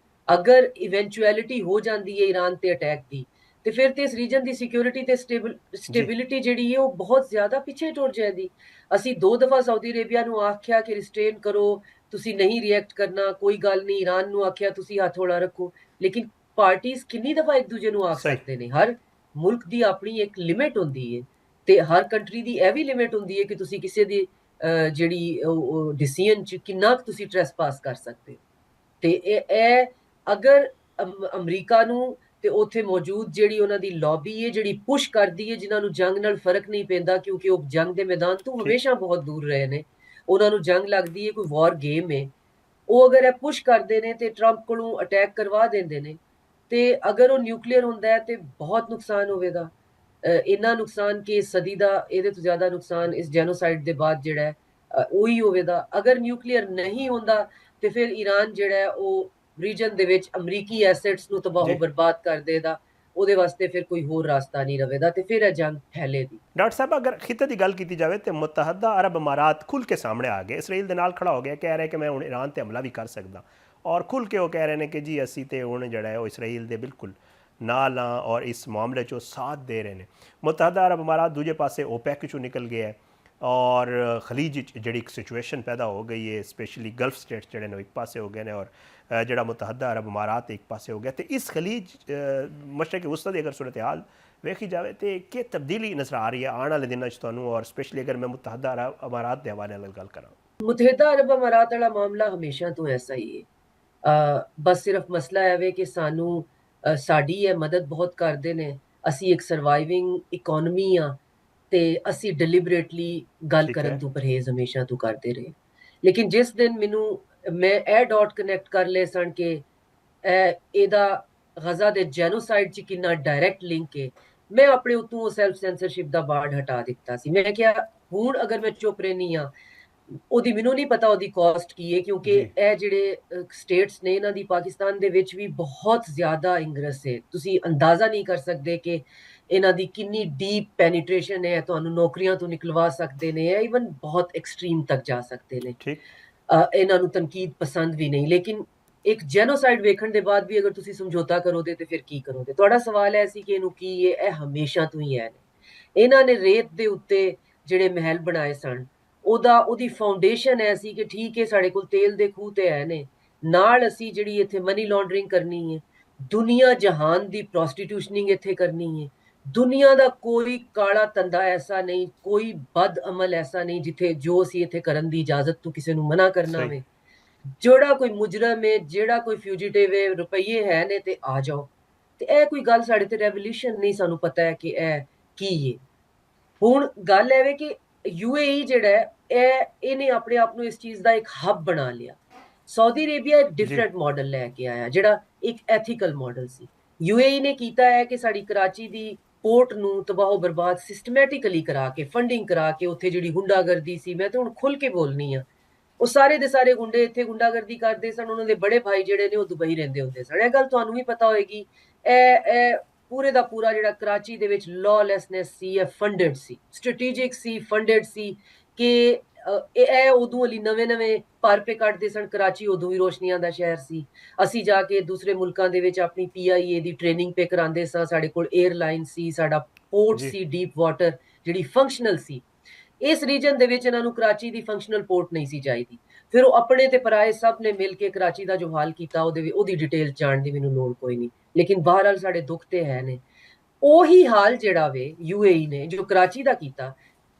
ਅਗਰ ਇਵੈਂਚੁਅਲਿਟੀ ਹੋ ਜਾਂਦੀ ਹੈ ਈਰਾਨ ਤੇ ਅਟੈਕ ਦੀ, ਤੇ ਫਿਰ ਤੇ ਇਸ ਰੀਜਨ ਦੀ ਸਿਕਿਉਰਿਟੀ ਤੇ ਸਟੇਬਿਲਿਟੀ ਜਿਹੜੀ ਹੈ ਉਹ ਬਹੁਤ ਜ਼ਿਆਦਾ ਪਿੱਛੇ ਟੁਰ ਜਾਏਗੀ। ਅਸੀਂ 2 ਦਫਾ ਸਾਊਦੀ ਅਰੇਬੀਆ ਨੂੰ ਆਖਿਆ ਕਿ ਰਿਸਟ੍ਰੇਨ ਕਰੋ, ਤੁਸੀਂ ਨਹੀਂ ਰਿਐਕਟ ਕਰਨਾ, ਕੋਈ ਗੱਲ ਨਹੀਂ। ਈਰਾਨ ਨੂੰ ਆਖਿਆ ਤੁਸੀਂ ਹੱਥ ਹੌਲਾ ਰੱਖੋ, ਲੇਕਿਨ ਪਾਰਟੀਆਂ ਕਿੰਨੀ ਦਫਾ ਇੱਕ ਦੂਜੇ ਨੂੰ ਆਖ ਸਕਦੇ ਨੇ? ਹਰ ਮੁਲਕ ਦੀ ਆਪਣੀ ਇੱਕ ਲਿਮਿਟ ਹੁੰਦੀ ਹੈ ਤੇ ਹਰ ਕੰਟਰੀ ਦੀ ਇਹ ਵੀ ਲਿਮਿਟ ਹੁੰਦੀ ਹੈ ਕਿ ਤੁਸੀਂ ਕਿਸੇ ਦੀ ਜਿਹੜੀ ਡਿਸੀਜਨ 'ਚ ਕਿੰਨਾ ਤੁਸੀਂ ਟ੍ਰੈਸਪਾਸ ਕਰ ਸਕਦੇ। ਤੇ ਇਹ ਅਗਰ ਅਮਰੀਕਾ ਨੂੰ ਤੇ ਉੱਥੇ ਮੌਜੂਦ ਜਿਹੜੀ ਉਹਨਾਂ ਦੀ ਲੌਬੀ ਹੈ ਜਿਹੜੀ ਪੁਸ਼ ਕਰਦੀ ਹੈ, ਜਿਨ੍ਹਾਂ ਨੂੰ ਜੰਗ ਨਾਲ ਫਰਕ ਨਹੀਂ ਪੈਂਦਾ ਕਿਉਂਕਿ ਉਹ ਜੰਗ ਦੇ ਮੈਦਾਨ ਤੋਂ ਹਮੇਸ਼ਾ ਬਹੁਤ ਦੂਰ ਰਹੇ ਨੇ, ਉਹਨਾਂ ਨੂੰ ਜੰਗ ਲੱਗਦੀ ਹੈ ਕੋਈ ਵਾਰ ਗੇਮ ਹੈ, ਉਹ ਅਗਰ ਇਹ ਪੁਸ਼ ਕਰਦੇ ਨੇ ਤੇ ਟਰੰਪ ਕੋਲੋਂ ਅਟੈਕ ਕਰਵਾ ਦਿੰਦੇ ਨੇ, ਤੇ ਅਗਰ ਉਹ ਨਿਊਕਲੀਅਰ ਹੁੰਦਾ ਹੈ ਤੇ ਬਹੁਤ ਨੁਕਸਾਨ ਹੋਵੇਗਾ। ਇੰਨਾ ਨੁਕਸਾਨ ਕਿ ਸਦੀ ਦਾ ਇਹਦੇ ਤੋਂ ਜ਼ਿਆਦਾ ਨੁਕਸਾਨ ਇਸ ਜੈਨੋਸਾਈਡ ਦੇ ਬਾਅਦ ਜਿਹੜਾ ਹੈ ਉਹੀ ਹੋਵੇਗਾ। ਅਗਰ ਨਿਊਕਲੀਅਰ ਨਹੀਂ ਹੁੰਦਾ ਤੇ ਫਿਰ ਈਰਾਨ ਜਿਹੜਾ ਹੈ ਉਹ ਰੀਜਨ ਦੇ ਵਿੱਚ ਅਮਰੀਕੀ ਐਸੈਟਸ ਨੂੰ ਤਬਾਹ ਬਰਬਾਦ ਕਰ ਦੇਗਾ। ਉਹਦੇ ਵਾਸਤੇ ਫਿਰ ਕੋਈ ਹੋਰ ਰਸਤਾ ਨਹੀਂ ਰਹੇਗਾ ਤੇ ਫਿਰ ਇਹ ਜੰਗ ਫੈਲੇਗੀ। ਡਾਕਟਰ ਸਾਹਿਬ, ਅਗਰ ਖਿੱਤੇ ਦੀ ਗੱਲ ਕੀਤੀ ਜਾਵੇ ਤੇ ਮੁਤਹਦਾ ਅਰਬ ਅਮਾਰਾਤ ਖੁੱਲ੍ਹ ਕੇ ਸਾਹਮਣੇ ਆ ਗਏ, ਇਸਰਾਈਲ ਦੇ ਨਾਲ ਖੜਾ ਹੋ ਗਿਆ, ਕਹਿ ਰਿਹਾ ਕਿ ਮੈਂ ਹੁਣ ਈਰਾਨ ਤੇ ਹਮਲਾ ਵੀ ਕਰ ਸਕਦਾ, ਔਰ ਖੁੱਲ੍ਹ ਕੇ ਉਹ ਕਹਿ ਰਹੇ ਨੇ ਕਿ ਜੀ ਅਸੀਂ ਤੇ ਹੁਣ ਜਿਹੜਾ ਹੈ ਉਹ ਇਸਰਾਈਲ ਦੇ ਬਿਲਕੁਲ ਨਾਲ ਹਾਂ ਔਰ ਇਸ ਮਾਮਲੇ 'ਚ ਉਹ ਸਾਥ ਦੇ ਰਹੇ ਨੇ। ਮੁਤਹਦਾ ਅਰਬ ਅਮਾਰਾਤ ਦੂਜੇ ਪਾਸੇ ਓਪੈਕ 'ਚੋਂ ਨਿਕਲ ਗਿਆ ਹੈ ਔਰ ਖਲੀਜ ਜਿਹੜੀ ਇੱਕ ਸਿਚੁਏਸ਼ਨ ਪੈਦਾ ਹੋ ਗਈ ਹੈ, ਸਪੈਸ਼ਲੀ ਗਲਫ ਸਟੇਟਸ ਜਿਹੜੇ ਨੇ ਇੱਕ ਪਾਸੇ ਹੋ ਗਏ ਨੇ ਔਰ ਜਿਹੜਾ ਮੁਤਹਦਾ ਅਰਬ ਅਮਾਰਾਤ ਇੱਕ ਪਾਸੇ ਹੋ ਗਿਆ। ਤੇ ਇਸ ਖਲੀਜ ਮਸ਼ਰਕ ਵਸਤ ਦੀ ਅਗਰ ਸੂਰਤ ਹਾਲ ਵੇਖੀ ਜਾਵੇ ਤੇ ਕੀ ਤਬਦੀਲੀ ਨਜ਼ਰ ਆ ਰਹੀ ਹੈ ਆਉਣ ਵਾਲੇ ਦਿਨਾਂ 'ਚ ਤੁਹਾਨੂੰ, ਔਰ ਸਪੈਸ਼ਲੀ ਅਗਰ ਮੈਂ ਮੁਤਹਦਾ ਅਰਬ ਅਮਾਰਾਤ ਦੇ ਹਵਾਲੇ ਨਾਲ ਗੱਲ ਕਰਾਂ? ਮੁਤਹਦਾ ਅਰਬ ਅਮਾਰਾਤ ਵਾਲਾ ਮਾਮਲਾ ਹਮੇਸ਼ਾ ਤੋਂ ਐਸਾ ਹੀ ਹੈ। ਬਸ ਸਿਰਫ ਮਸਲਾ ਹੈ ਵੇ ਕਿ ਸਾਨੂੰ ਸਾਡੀ ਇਹ ਮਦਦ ਬਹੁਤ ਕਰਦੇ ਨੇ, ਅਸੀਂ ਇੱਕ ਸਰਵਾਈਵਿੰਗ ਇਕੋਨਮੀ ਆ ਤੇ ਅਸੀਂ ਡਿਲੀਬਰੇਟਲੀ ਗੱਲ ਕਰਨ ਤੋਂ ਪਰਹੇਜ਼ ਹਮੇਸ਼ਾ ਤੋਂ ਕਰਦੇ ਰਹੇ। ਲੇਕਿਨ ਜਿਸ ਦਿਨ ਮੈਨੂੰ ਮੈਂ ਇਹ ਡਾਟ ਕਨੈਕਟ ਕਰ ਲਏ ਸਨ ਕਿ ਇਹਦਾ ਗਜ਼ਾ ਦੇ ਜੈਨੋਸਾਈਡ 'ਚ ਕਿੰਨਾ ਡਾਇਰੈਕਟ ਲਿੰਕ ਹੈ, ਮੈਂ ਆਪਣੇ ਉਤੋਂ ਸੈਲਫ ਸੈਂਸਰਸ਼ਿਪ ਦਾ ਬਾੜ ਹਟਾ ਦਿੱਤਾ ਸੀ। ਮੈਂ ਕਿਹਾ ਹੁਣ ਅਗਰ ਮੈਂ ਚੁੱਪ ਰਹਿਣੀ ਆ, ਉਹਦੀ ਮੈਨੂੰ ਨਹੀਂ ਪਤਾ ਉਹਦੀ ਕਾਸਟ ਕੀ ਹੈ, ਕਿਉਂਕਿ ਇਹ ਜਿਹੜੇ ਸਟੇਟਸ ਨੇ ਇਹਨਾਂ ਦੀ ਪਾਕਿਸਤਾਨ ਦੇ ਵਿੱਚ ਵੀ ਬਹੁਤ ਜ਼ਿਆਦਾ ਇੰਗਰਸ ਹੈ। ਤੁਸੀਂ ਅੰਦਾਜ਼ਾ ਨਹੀਂ ਕਰ ਸਕਦੇ ਕਿ ਇਹਨਾਂ ਦੀ ਕਿੰਨੀ ਡੀਪ ਪੈਨੀਟ੍ਰੇਸ਼ਨ ਹੈ, ਤੁਹਾਨੂੰ ਨੌਕਰੀਆਂ ਤੋਂ ਨਿਕਲਵਾ ਸਕਦੇ ਨੇ, ਇਵਨ ਬਹੁਤ ਐਕਸਟ੍ਰੀਮ ਤੱਕ ਜਾ ਸਕਦੇ ਨੇ। ਇਹਨਾਂ ਨੂੰ ਤਨਕੀਦ ਪਸੰਦ ਵੀ ਨਹੀਂ, ਲੇਕਿਨ ਇੱਕ ਜੈਨੋਸਾਈਡ ਵੇਖਣ ਦੇ ਬਾਅਦ ਵੀ ਅਗਰ ਤੁਸੀਂ ਸਮਝੌਤਾ ਕਰੋਗੇ ਤੇ ਫਿਰ ਕੀ ਕਰੋਗੇ? ਤੁਹਾਡਾ ਸਵਾਲ ਹੈ ਸੀ ਕਿ ਇਹਨੂੰ ਕੀ ਹੈ, ਇਹ ਹਮੇਸ਼ਾ ਤੋਂ ਹੀ ਹੈ ਨੇ। ਇਹਨਾਂ ਨੇ ਰੇਤ ਦੇ ਉੱਤੇ ਜਿਹੜੇ ਮਹਿਲ ਬਣਾਏ ਸਨ, ਉਹਦੀ ਫਾਊਂਡੇਸ਼ਨ ਐਸੀ ਕਿ ਠੀਕ ਹੈ ਸਾਡੇ ਕੋਲ ਤੇਲ ਦੇ ਖੂਹ ਤੇ ਹੈ ਨੇ, ਨਾਲ ਅਸੀਂ ਜਿਹੜੀ ਇੱਥੇ ਮਨੀ ਲਾਂਡਰਿੰਗ ਕਰਨੀ ਹੈ, ਦੁਨੀਆ ਜਹਾਨ ਦੀ ਪ੍ਰੋਸਟੀਟਿਊਸ਼ਨਿੰਗ ਇੱਥੇ ਕਰਨੀ ਹੈ। ਦੁਨੀਆ ਦਾ ਕੋਈ ਕਾਲਾ ਧੰਦਾ ਐਸਾ ਨਹੀਂ, ਕੋਈ ਬਦ ਅਮਲ ਐਸਾ ਨਹੀਂ ਜਿੱਥੇ ਜੋ ਅਸੀਂ ਇੱਥੇ ਕਰਨ ਦੀ ਇਜਾਜ਼ਤ ਤੋਂ ਕਿਸੇ ਨੂੰ ਮਨਾ ਕਰਨਾ ਵੇ। ਜਿਹੜਾ ਕੋਈ ਮੁਜਰਮ ਹੈ, ਜਿਹੜਾ ਕੋਈ ਫਿਊਜੀਟਿਵ ਹੈ, ਰੁਪਈਏ ਹੈ ਨੇ ਤੇ ਆ ਜਾਓ। ਤੇ ਇਹ ਕੋਈ ਗੱਲ ਸਾਡੇ ਤੇ ਰੈਵੋਲੂਸ਼ਨ ਨਹੀਂ, ਸਾਨੂੰ ਪਤਾ ਹੈ ਕਿ ਇਹ ਕੀ ਹੈ। ਹੁਣ ਗੱਲ ਐਵੇਂ ਕਿ UAE ਜਿਹੜਾ ਹੈ ਇਹਨੇ ਆਪਣੇ ਆਪ ਨੂੰ ਇਸ ਚੀਜ਼ ਦਾ ਇੱਕ ਹੱਬ ਬਣਾ ਲਿਆ। ਸਾਊਦੀ ਅਰੇਬੀਆ ਇੱਕ ਡਿਫਰੈਂਟ ਮਾਡਲ ਲੈ ਕੇ ਆਇਆ, ਜਿਹੜਾ ਇੱਕ ਐਥੀਕਲ ਮਾਡਲ ਸੀ। UAE ਨੇ ਕੀਤਾ ਹੈ ਕਿ ਸਾਡੀ ਕਰਾਚੀ ਦੀ ਪੋਰਟ ਨੂੰ ਤਬਾਹ ਬਰਬਾਦ ਸਿਸਟਮੈਟਿਕਲੀ ਕਰਾ ਕੇ, ਫੰਡਿੰਗ ਕਰਾ ਕੇ, ਉੱਥੇ ਜਿਹੜੀ ਗੁੰਡਾਗਰਦੀ ਸੀ, ਮੈਂ ਤਾਂ ਹੁਣ ਖੁੱਲ ਕੇ ਬੋਲਣੀ ਆ, ਉਹ ਸਾਰੇ ਦੇ ਸਾਰੇ ਗੁੰਡੇ ਇੱਥੇ ਗੁੰਡਾਗਰਦੀ ਕਰਦੇ ਸਨ। ਉਹਨਾਂ ਦੇ ਬੜੇ ਭਾਈ ਜਿਹੜੇ ਨੇ ਉਹ ਦੁਬਈ ਰਹਿੰਦੇ ਹੁੰਦੇ ਸਨ। ਇਹ ਗੱਲ ਤੁਹਾਨੂੰ ਵੀ ਪਤਾ ਹੋਏਗੀ। ਇਹ ਪੂਰੇ ਦਾ ਪੂਰਾ ਜਿਹੜਾ ਕਰਾਚੀ ਦੇ ਵਿੱਚ ਲਾਅਲੈਸਨੈਸ ਸੀ, ਇਹ ਫੰਡਡ ਸੀ, ਸਟ੍ਰੈਟੇਜਿਕ ਸੀ, ਫੰਡਡ ਸੀ ਕਿ ਇਹ ਉਦੋਂ ਵਾਲੀ ਨਵੇਂ ਪਰ ਪੇ ਕੱਢਦੇ ਸਨ। ਕਰਾਚੀ ਉਦੋਂ ਵੀ ਰੋਸ਼ਨੀਆਂ ਦਾ ਸ਼ਹਿਰ ਸੀ। ਅਸੀਂ ਜਾ ਕੇ ਦੂਸਰੇ ਮੁਲਕਾਂ ਦੇ ਵਿੱਚ ਆਪਣੀ PIA ਦੀ ਟ੍ਰੇਨਿੰਗ ਪੇ ਕਰਾਉਂਦੇ ਸਾਂ। ਸਾਡੇ ਕੋਲ 에ਅਰਲਾਈਨ ਸੀ, ਸਾਡਾ ਪੋਰਟ ਸੀ ਡੀਪ ਵਾਟਰ ਜਿਹੜੀ ਫੰਕਸ਼ਨਲ ਸੀ। ਇਸ ਰੀਜਨ ਦੇ ਵਿੱਚ ਇਹਨਾਂ ਨੂੰ ਕਰਾਚੀ ਦੀ ਫੰਕਸ਼ਨਲ ਪੋਰਟ ਨਹੀਂ ਸੀ ਚਾਹੀਦੀ। ਫਿਰ ਉਹ ਆਪਣੇ ਤੇ ਪਰਾਏ ਸਭ ਨੇ ਮਿਲ ਕੇ ਕਰਾਚੀ ਦਾ ਜੋ ਹਾਲ ਕੀਤਾ, ਉਹਦੀ ਡਿਟੇਲ ਜਾਣ ਦੀ ਮੈਨੂੰ ਲੋੜ ਕੋਈ ਨਹੀਂ। ਲੇਕਿਨ ਬਹਰਹਾਲ ਸਾਡੇ ਦੁੱਖ ਤੇ ਹੈ ਨੇ। ਉਹੀ ਹਾਲ ਜਿਹੜਾ ਵੇ UAE ਨੇ ਜੋ ਕਰਾਚੀ ਦਾ ਕੀਤਾ,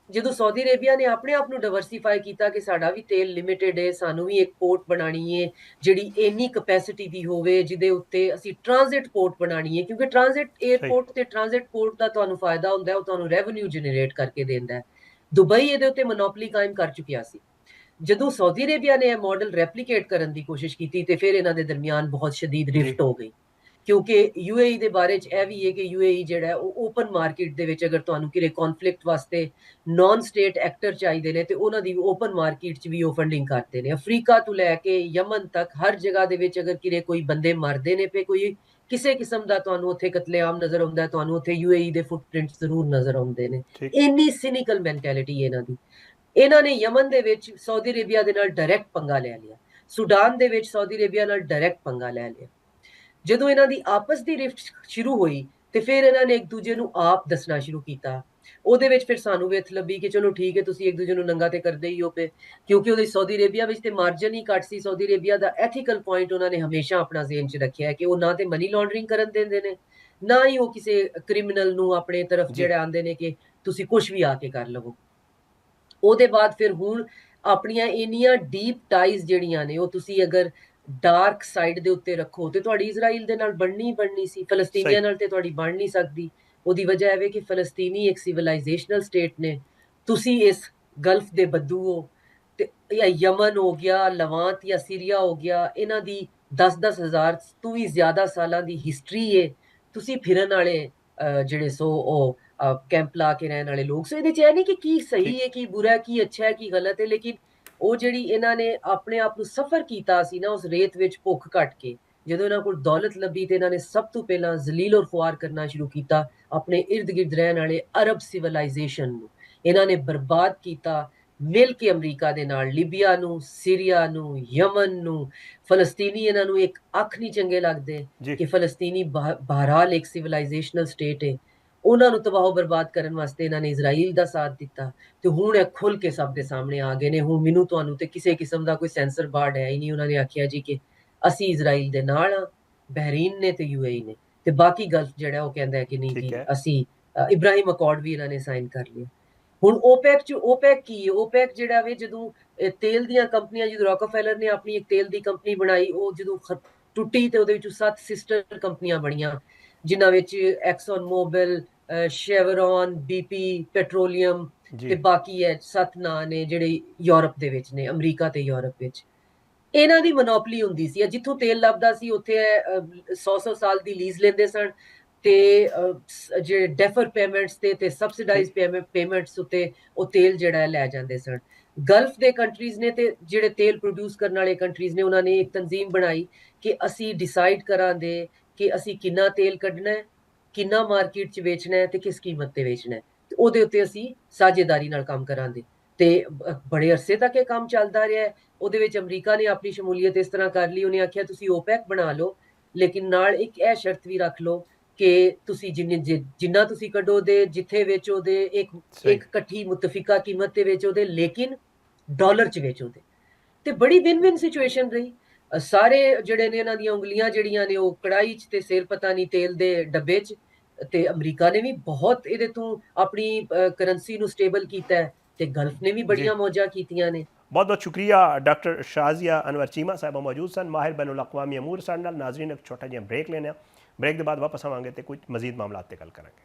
ਜਦੋਂ ਸਾਊਦੀ ਅਰੇਬੀਆ ਨੇ ਆਪਣੇ ਆਪ ਨੂੰ ਡਾਈਵਰਸੀਫਾਈ ਕੀਤਾ ਕਿ ਸਾਡਾ ਵੀ ਤੇਲ ਲਿਮਿਟਡ ਹੈ, ਸਾਨੂੰ ਵੀ ਇੱਕ ਪੋਰਟ ਬਣਾਣੀ ਹੈ ਜਿਹੜੀ ਇੰਨੀ ਕਪੈਸਿਟੀ ਦੀ ਹੋਵੇ, ਜਿਹਦੇ ਉੱਤੇ ਅਸੀਂ ਟ੍ਰਾਂਜ਼ਿਟ ਪੋਰਟ ਬਣਾਣੀ ਹੈ। ਕਿਉਂਕਿ ਟ੍ਰਾਂਜ਼ਿਟ 에ਅਰਪੋਰਟ ਤੇ ਟ੍ਰਾਂਜ਼ਿਟ ਪੋਰਟ ਦਾ ਤੁਹਾਨੂੰ ਫਾਇਦਾ ਹੁੰਦਾ ਹੈ, ਉਹ ਤੁਹਾਨੂੰ ਰੈਵਨਿਊ ਜਨਰੇਟ ਕਰਕੇ ਦਿੰਦਾ ਹੈ। ਦੁਬਈ ਇਹਦੇ ਉੱਤੇ ਮੋਨੋਪੋਲੀ ਕਾਇਮ ਕਰ ਚੁੱਕਿਆ ਸੀ। ਜਦੋਂ ਸਾਊਦੀ ਅਰੇਬੀਆ ਨੇ ਇਹ ਮਾਡਲ ਰੈਪਲੀਕੇਟ ਕਰਨ ਦੀ ਕੋਸ਼ਿਸ਼ ਕੀਤੀ ਤੇ ਫਿਰ ਇਹਨਾਂ ਦੇ ਦਰਮਿਆਨ ਬਹੁਤ ਸ਼ਦੀਦ ਰਿਫਟ ਹੋ ਗਈ। ਕਿਉਂਕਿ UAE ਦੇ ਬਾਰੇ 'ਚ ਇਹ ਵੀ ਹੈ ਕਿ UAE ਜਿਹੜਾ ਉਹ ਓਪਨ ਮਾਰਕੀਟ ਦੇ ਵਿੱਚ, ਅਗਰ ਤੁਹਾਨੂੰ ਕਿਤੇ ਕੌਨਫਲਿਕਟ ਵਾਸਤੇ ਨਾਨ ਸਟੇਟ ਐਕਟਰ ਚਾਹੀਦੇ ਨੇ ਤੇ ਉਹਨਾਂ ਦੀ ਓਪਨ ਮਾਰਕੀਟ 'ਚ ਵੀ ਉਹ ਫੰਡਿੰਗ ਕਰਦੇ ਨੇ। ਅਫਰੀਕਾ ਤੋਂ ਲੈ ਕੇ ਯਮਨ ਤੱਕ ਹਰ ਜਗ੍ਹਾ ਦੇ ਵਿੱਚ ਅਗਰ ਕਿਤੇ ਕੋਈ ਬੰਦੇ ਮਰਦੇ ਨੇ ਪਏ, ਕੋਈ ਕਿਸੇ ਕਿਸਮ ਦਾ ਤੁਹਾਨੂੰ ਉੱਥੇ ਕਤਲੇਆਮ ਨਜ਼ਰ ਆਉਂਦਾ, ਤੁਹਾਨੂੰ ਉੱਥੇ UAE ਦੇ ਫੁੱਟਪ੍ਰਿੰਟਸ ਜ਼ਰੂਰ ਨਜ਼ਰ ਆਉਂਦੇ ਨੇ। ਇੰਨੀ ਸਿਨਿਕਲ ਮੈਂਟੈਲਿਟੀ ਇਹਨਾਂ ਦੀ। ਇਹਨਾਂ ਨੇ ਯਮਨ ਦੇ ਵਿੱਚ ਸਾਊਦੀ ਅਰੇਬੀਆ ਦੇ ਨਾਲ ਡਾਇਰੈਕਟ ਪੰਗਾ ਲੈ ਲਿਆ, ਸੁਡਾਨ ਦੇ ਵਿੱਚ ਸਾਊਦੀ ਅਰੇਬੀਆ ਨਾਲ ਡਾਇਰੈਕਟ ਪੰਗਾ ਲੈ ਲਿਆ। ਜਦੋਂ ਇਹਨਾਂ ਦੀ ਆਪਸ ਦੀ ਰਿਫਟ ਸ਼ੁਰੂ ਹੋਈ ਤੇ ਫਿਰ ਇਹਨਾਂ ਨੇ ਇੱਕ ਦੂਜੇ ਨੂੰ ਆਪ ਦੱਸਣਾ ਸ਼ੁਰੂ ਕੀਤਾ। ਉਹਦੇ ਵਿੱਚ ਫਿਰ ਸਾਨੂੰ ਵੇਥ ਲੱਭੀ ਕਿ ਚਲੋ ਠੀਕ ਹੈ, ਤੁਸੀਂ ਇੱਕ ਦੂਜੇ ਨੂੰ ਨੰਗਾ ਤੇ ਕਰਦੇ ਹੀ ਹੋ ਪਏ, ਕਿਉਂਕਿ ਉਹਦੀ ਸਾਊਦੀ ਅਰੇਬੀਆ ਵਿੱਚ ਤੇ ਮਾਰਜਨ ਹੀ ਘੱਟ ਸੀ। ਸਾਊਦੀ ਅਰੇਬੀਆ ਦਾ ਐਥੀਕਲ ਪੁਆਇੰਟ ਉਹਨਾਂ ਨੇ ਹਮੇਸ਼ਾ ਆਪਣਾ ਜ਼ੇਨ 'ਚ ਰੱਖਿਆ ਕਿ ਉਹ ਨਾ ਤੇ ਮਨੀ ਲਾਂਡਰਿੰਗ ਕਰਨ ਦਿੰਦੇ ਨੇ, ਨਾ ਹੀ ਉਹ ਕਿਸੇ ਕ੍ਰਿਮੀਨਲ ਨੂੰ ਆਪਣੇ ਤਰਫ ਜਿਹੜਾ ਆਂਦੇ ਨੇ ਕਿ ਤੁਸੀਂ ਕੁਝ ਵੀ ਆ ਕੇ ਕਰ ਲਵੋ। ਉਹਦੇ ਬਾਅਦ ਫਿਰ ਹੁਣ ਆਪਣੀਆਂ ਇੰਨੀਆਂ ਡੀਪ ਟਾਈਜ਼ ਜਿਹੜੀਆਂ ਨੇ ਉਹ ਤੁਸੀਂ ਅਗਰ ਡਾਰਕ ਸਾਈਡ ਦੇ ਉੱਤੇ ਰੱਖੋ ਤੇ ਤੁਹਾਡੀ ਇਜ਼ਰਾਈਲ ਦੇ ਨਾਲ ਬਣਨੀ ਸੀ, ਫਲਸਤੀਨੀਆਂ ਨਾਲ ਤੇ ਤੁਹਾਡੀ ਬਣ ਨਹੀਂ ਸਕਦੀ। ਉਹਦੀ ਵਜ੍ਹਾ ਇਹ ਕਿ ਫਲਸਤੀਨੀ ਇੱਕ ਸਿਵਲਾਈਜੇਸ਼ਨਲ ਸਟੇਟ ਨੇ, ਤੁਸੀਂ ਇਸ ਗਲਫ ਦੇ ਬੱਦੂ ਹੋ ਤੇ ਯਮਨ ਹੋ ਗਿਆ, ਲਵਾਂਤ ਜਾਂ ਸੀਰੀਆ ਹੋ ਗਿਆ, ਇਹਨਾਂ ਦੀ 10-10 ਹਜ਼ਾਰ ਤੋਂ ਵੀ ਜ਼ਿਆਦਾ ਸਾਲਾਂ ਦੀ ਹਿਸਟਰੀ ਹੈ। ਤੁਸੀਂ ਫਿਰਨ ਵਾਲੇ ਜਿਹੜੇ ਸੋ ਉਹ ਕੈਂਪ ਲਾ ਕੇ ਰਹਿਣ ਵਾਲੇ ਲੋਕ। ਸੋ ਇਹਦੇ 'ਚ ਇਹ ਨਹੀਂ ਕਿ ਕੀ ਸਹੀ ਹੈ, ਕੀ ਬੁਰਾ, ਕੀ ਅੱਛਾ ਹੈ, ਕੀ ਗਲਤ ਹੈ, ਲੇਕਿਨ ਉਹ ਜਿਹੜੀ ਇਹਨਾਂ ਨੇ ਆਪਣੇ ਆਪ ਨੂੰ ਸਫਰ ਕੀਤਾ ਸੀ ਨਾ ਉਸ ਰੇਤ ਵਿੱਚ ਭੁੱਖ ਘਟ ਕੇ, ਜਦੋਂ ਇਹਨਾਂ ਕੋਲ ਦੌਲਤ ਲੱਭੀ ਤੇ ਇਹਨਾਂ ਨੇ ਸਭ ਤੋਂ ਪਹਿਲਾਂ ਜ਼ਲੀਲ ਔਰ ਖੁਆਰ ਕਰਨਾ ਸ਼ੁਰੂ ਕੀਤਾ ਆਪਣੇ ਇਰਦ ਗਿਰਦ ਰਹਿਣ ਵਾਲੇ ਅਰਬ ਸਿਵਲਾਈਜੇਸ਼ਨ ਨੂੰ। ਇਹਨਾਂ ਨੇ ਬਰਬਾਦ ਕੀਤਾ ਮਿਲ ਕੇ ਅਮਰੀਕਾ ਦੇ ਨਾਲ, ਲੀਬੀਆ ਨੂੰ, ਸੀਰੀਆ ਨੂੰ, ਯਮਨ ਨੂੰ। ਫਲਸਤੀਨੀ ਇਹਨਾਂ ਨੂੰ ਇੱਕ ਅੱਖ ਨਹੀਂ ਚੰਗੇ ਲੱਗਦੇ ਕਿ ਫਲਸਤੀਨੀ ਬਹਰਹਾਲ ਇੱਕ ਸਿਵਲਾਈਜੇਸ਼ਨਲ ਸਟੇਟ ਹੈ। ਉਹਨਾਂ ਨੂੰ ਤਬਾਹ ਬਰਬਾਦ ਕਰਨ ਵਾਸਤੇ ਇਹਨਾਂ ਨੇ ਇਜ਼ਰਾਈਲ ਦਾ ਸਾਥ ਦਿੱਤਾ ਤੇ ਹੁਣ ਇਹ ਖੁੱਲ ਕੇ ਸਭ ਦੇ ਸਾਹਮਣੇ ਆ ਗਏ ਨੇ। ਹੁਣ ਮੈਨੂੰ ਤੁਹਾਨੂੰ ਤੇ ਕਿਸੇ ਕਿਸਮ ਦਾ ਕੋਈ ਸੈਂਸਰ ਬਾਰਡ ਹੈ ਹੀ ਨਹੀਂ। ਉਹਨਾਂ ਨੇ ਆਖਿਆ ਜੀ ਕਿ ਅਸੀਂ ਇਜ਼ਰਾਈਲ ਦੇ ਨਾਲ ਹਾਂ, ਬਹਿਰੀਨ ਨੇ ਤੇ UAE ਨੇ, ਤੇ ਬਾਕੀ ਗਲਫ ਜਿਹੜਾ ਉਹ ਕਹਿੰਦਾ ਹੈ ਕਿ ਨਹੀਂ ਜੀ ਅਸੀਂ ਇਬਰਾਹਿਮ ਅਕੋਰਡ ਵੀ ਇਹਨਾਂ ਨੇ ਸਾਈਨ ਕਰ ਲਿਆ। ਹੁਣ OPEC ਕੀ ਹੈ? OPEC ਜਿਹੜਾ ਵੇ, ਜਦੋਂ ਤੇਲ ਦੀਆਂ ਕੰਪਨੀਆਂ, ਜਦੋਂ ਰੌਕਫੈਲਰ ਨੇ ਆਪਣੀ ਇੱਕ ਤੇਲ ਦੀ ਕੰਪਨੀ ਬਣਾਈ, ਉਹ ਜਦੋਂ ਟੁੱਟੀ ਤੇ ਉਹਦੇ ਵਿੱਚੋਂ 7 ਸਿਸਟਰ ਕੰਪਨੀਆਂ ਬਣੀਆਂ, ਜਿਨ੍ਹਾਂ ਵਿੱਚ ਐਕਸਨ ਮੋਬਿਲ, ਸ਼ੈਵਰੋਨ, BP, ਪੈਟਰੋਲੀਅਮ ਤੇ ਬਾਕੀ ਹੈ 7 ਨਾਂ ਨੇ ਜਿਹੜੇ ਯੂਰਪ ਦੇ ਵਿੱਚ ਨੇ, ਅਮਰੀਕਾ ਤੇ ਯੂਰਪ ਵਿੱਚ। ਇਹਨਾਂ ਦੀ ਮੋਨੋਪੋਲੀ ਹੁੰਦੀ ਸੀ, ਜਿੱਥੋਂ ਤੇਲ ਲੱਭਦਾ ਸੀ ਉੱਥੇ 100 ਸਾਲ ਦੀ ਲੀਜ਼ ਲੈਂਦੇ ਸਨ ਤੇ ਜਿਹੜੇ ਡੈਫਰ ਪੇਮੈਂਟਸ ਤੇ ਸਬਸਿਡਾਈਜ਼ ਪੇਮੈਂਟਸ ਉੱਤੇ ਉਹ ਤੇਲ ਜਿਹੜਾ ਲੈ ਜਾਂਦੇ ਸਨ। ਗਲਫ ਦੇ ਕੰਟਰੀਜ਼ ਨੇ ਤੇ ਜਿਹੜੇ ਤੇਲ ਪ੍ਰੋਡਿਊਸ ਕਰਨ ਵਾਲੇ ਕੰਟਰੀਜ਼ ਨੇ, ਉਹਨਾਂ ਨੇ ਇੱਕ ਤਨਜ਼ੀਮ ਬਣਾਈ ਕਿ ਅਸੀਂ ਡਿਸਾਈਡ ਕਰਾਂਗੇ ਕਿ ਅਸੀਂ ਕਿੰਨਾ ਤੇਲ ਕੱਢਣਾ ਹੈ, ਕਿੰਨਾ ਮਾਰਕੀਟ 'ਚ ਵੇਚਣਾ ਹੈ ਤੇ ਕਿਸ ਕੀਮਤ ਤੇ ਵੇਚਣਾ ਹੈ, ਤੇ ਉਹਦੇ ਉੱਤੇ ਅਸੀਂ ਸਾਝੇਦਾਰੀ ਨਾਲ ਕੰਮ ਕਰਾਂਗੇ। ਤੇ ਬੜੇ ਅਰਸੇ ਤੱਕ ਇਹ ਕੰਮ ਚੱਲਦਾ ਰਿਹਾ ਹੈ। ਉਹਦੇ ਵਿੱਚ ਅਮਰੀਕਾ ਨੇ ਆਪਣੀ ਸ਼ਮੂਲੀਅਤ ਇਸ ਤਰ੍ਹਾਂ ਕਰ ਲਈ, ਉਹਨੇ ਆਖਿਆ ਤੁਸੀਂ OPEC ਬਣਾ ਲਓ, ਲੇਕਿਨ ਨਾਲ ਇੱਕ ਇਹ ਸ਼ਰਤ ਵੀ ਰੱਖ ਲਓ ਕਿ ਤੁਸੀਂ ਜਿੰਨਾ ਤੁਸੀਂ ਕੱਢੋ ਦੇ, ਜਿੱਥੇ ਵੇਚੋ ਦੇ, ਇੱਕ ਇਕੱਠੀ ਮੁਤਫਿਕਾ ਕੀਮਤ ਤੇ ਵੇਚੋ ਦੇ, ਲੇਕਿਨ ਡਾਲਰ 'ਚ ਵੇਚੋ ਦੇ। ਤੇ ਬੜੀ ਵਿਨ-ਵਿਨ ਸਿਚੁਏਸ਼ਨ ਰਹੀ। ਸਾਰੇ ਜਿਹੜੇ ਨੇ ਇਹਨਾਂ ਦੀਆਂ ਉਂਗਲੀਆਂ ਜਿਹੜੀਆਂ ਨੇ ਉਹ ਕੜਾਈ 'ਚ ਤੇ ਸੇਲ ਪਤਾ ਨਹੀਂ ਤੇਲ ਦੇ ਡੱਬੇ 'ਚ। ਤੇ ਅਮਰੀਕਾ ਨੇ ਵੀ ਬਹੁਤ ਇਹਦੇ ਤੋਂ ਆਪਣੀ ਕਰੰਸੀ ਨੂੰ ਸਟੇਬਲ ਕੀਤਾ ਤੇ ਗਲਫ ਨੇ ਵੀ ਬੜੀਆਂ ਮੌਜਾਂ ਕੀਤੀਆਂ ਨੇ। बहुत बहुत शुक्रिया डॉक्टर शाजिया अनवर चीमा साहबा मौजूद सन माहिर बैनुल अक़वामी अमूर साढ़े नाल। नाज़रीन एक छोटा जिहा ब्रेक लेने, ब्रेक के बाद वापस आवांगे तो कुछ मजीद मामला ते गल करांगे।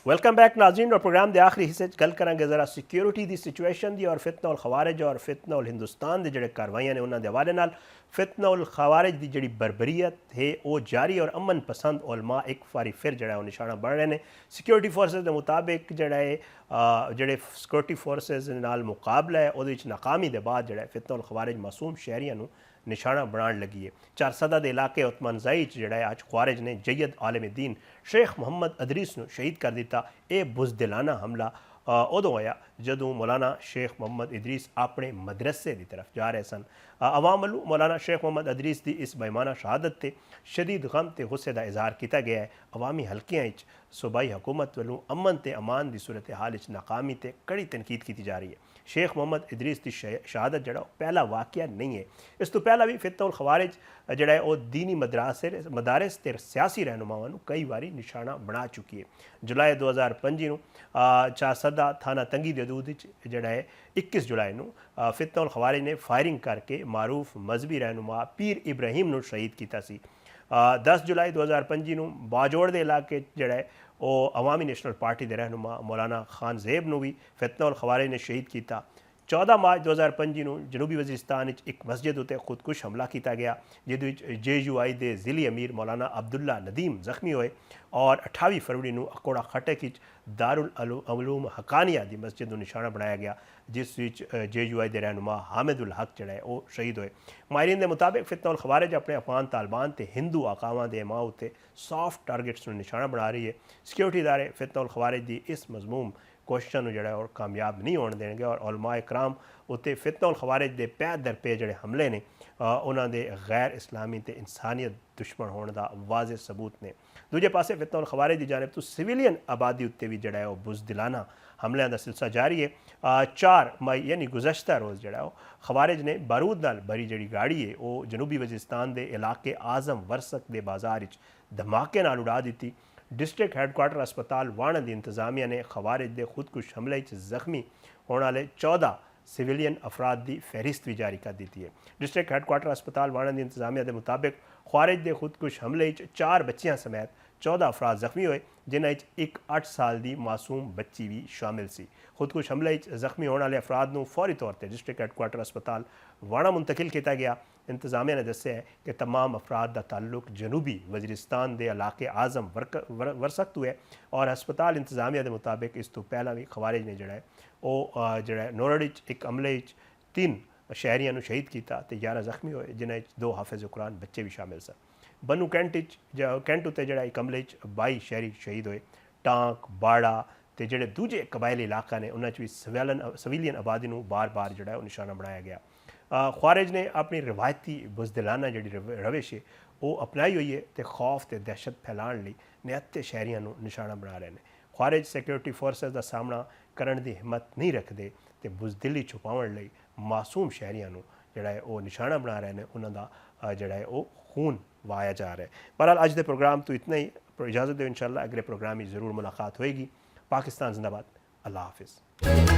वेलकम बैक नाज़रीन, और प्रोग्राम के आखिरी हिस्से गल करांगे जरा सिक्योरिटी की सिचुएशन की और फितना उल खवारिज और फितना उल हिंदुस्तान के जोड़े कार्रवाइयां ने उन्होंने हवाले नाल। फितना उल खवारिज की जी बरबरीयत है वो जारी और अमन पसंद उलमा एक बारी फिर जो है निशाना बन रहे हैं। सिक्योरिटी फोर्सेज के मुताबिक जोड़ा है जोड़े सिक्योरिटी फोर्सेज नाल मुकाबला है वो नाकामी के बाद जो फितना उल खवारिज मासूम शहरियों निशाना बनाने लगी है। चारसदा के इलाके उतमनजाई जोड़ा है अज ख्वारिज ने जैयद आलम दीन शेख मुहम्मद अदरीस को शहीद कर दिता। ये बुज़दिलाना हमला उदों होया जदों मौलाना शेख मुहम्मद इदरीस अपने मदरसे की तरफ जा रहे सन। अवाम वालों मौलाना शेख मुहम्मद अदरीस की इस बेईमाना शहादत से शदीद गम ते गुस्से का इजहार किया गया है। अवामी हल्कियां सूबाई हुकूमत वालों अमन ते अमान की सूरत हाल नाकामी ते कड़ी तनकीद की जा रही है। शेख मुहम्मद इदरीस की शहादत जड़ा पहला वाक़या नहीं है। इस तो पहला भी फितना उल खवारिज जड़ा है वो दीनी मदारस ते सियासी रहनुमावां नूं कई बारी निशाना बना चुकी है। जुलाई 2025 चारसदा थाना तंगी की हदूद जड़ा है 21 जुलाई नूं फितना उल खवारिज ने फायरिंग करके मारूफ मजहबी रहनुमा पीर इब्राहिम नूं शहीद किया सी। 10 जुलाई 2025 नूं बाजोड़ के इलाके जड़ा है वो अवामी नेशनल पार्टी के रहनुमा मौलाना खान ज़ेब नूं भी फितना उल खवारिज ने शहीद किया। 14 मार्च 2025 नूं जनूबी वजीरिस्तान एक मस्जिद उत्ते खुदकुश हमला किया गया जिहदे विच JUI के ज़िली अमीर मौलाना अब्दुल्ला नदीम जख्मी होए और 28 फरवरी नूं अकोड़ा खटक दारुल उलूम हकानिया की मस्जिद नूं निशाना बनाया गया जिस विच JUI के रहनुमा हामिद उल हक जड़ा है वो शहीद होए। माहिरीन के मुताबिक फितना उल खवारिज अपने अफगान तालिबान ते हिंदू आकावां के इमाम उत्ते सॉफ्ट टारगेट्स नूं निशाना बना रही है। सिक्योरिटी इदारे फितना उल खवारिज की इस मजमूम कोशिशों जोड़ा और कामयाब नहीं होने देंगे और उलमाए कराम उत्ते फितना उल खवारिज के पै दर पे जोड़े हमले ने उन्होंने गैर इस्लामी ते इंसानियत दुश्मन होने का वाज़े सबूत ने। दूजे पासे फितना उल खवारिज की जानिब तो सिविलियन आबादी उत्ते भी जोड़ा है बुज़दिलाना हमलों का सिलसिला जारी है। 4 मई यानी गुज़श्ता रोज़ जोड़ा है खवारिज ने बारूद नाल भरी जी गाड़ी है वो जनूबी वजीरिस्तान के इलाके आज़म वरसक के बाजार धमाके नाल उड़ा दी। डिस्ट्रिक्ट हैडकुआटर अस्पताल वाणा की इंतजामिया ने खवारिज के खुदकुश हमले जख्मी होने वाले 14 सिविलियन अफराद की फहरिस्त भी जारी कर दी है। डिस्ट्रिक्ट हैडकुआटर अस्पताल वाणा की इंतजामिया के मुताबिक ख्वारिज के खुदकुश हमले 4 बच्चियां समेत 14 अफराद जख्मी हुए जिन्हें एक 8 साल की मासूम बच्ची भी शामिल सी। खुदकुश हमले जख्मी होने वाले अफराद को फौरी तौर पर डिस्ट्रिक्ट हैडकुआटर अस्पताल वाणा मुंतकिल किया गया। इंतजामिया ने दस्या है कि तमाम अफराद का ताल्लुक जनूबी वजीरिस्तान के इलाके आज़म वरसक तो है और हस्पताल इंतजामिया के मुताबिक इस तो पहला भी खवारिज ने जड़ा है वो जड़ा नोरड़ एक हमले 3 शहरियों शहीद किया तो 11 जख्मी हुए जिन्हें 2 हाफिज़ कुरान बच्चे भी शामिल सन। बनू कैंट उत्ते जड़ा एक हमले 22 शहरी शहीद हुए। टांक बाड़ा तो जोड़े दूजे कबायली इलाका ने उन्होंने भी सिविलियन आबादी को बार बार जोड़ा है निशाना बनाया गया। ख्वारिज ने अपनी रिवायती बुज़दिलाना जी रविश है वो अपनाई हुई है तो खौफ तो दहशत फैलाने लिए निहत्ते शहरियों निशाना बना रहे हैं। ख्वारिज सिक्योरिटी फोर्सेस का सामना करने की हिम्मत नहीं रखते तो बुज़दिली छुपाने लिए मासूम शहरियों जोड़ा है वो निशाना बना रहे हैं उन्होंने जोड़ा है वो खून वाया जा रहा है। बहरहाल अज के प्रोग्राम तो इतना ही। इजाज़त दो, इंशाअल्लाह अगले प्रोग्राम में ज़रूर मुलाकात होएगी। पाकिस्तान जिंदाबाद। अल्लाह हाफिज़।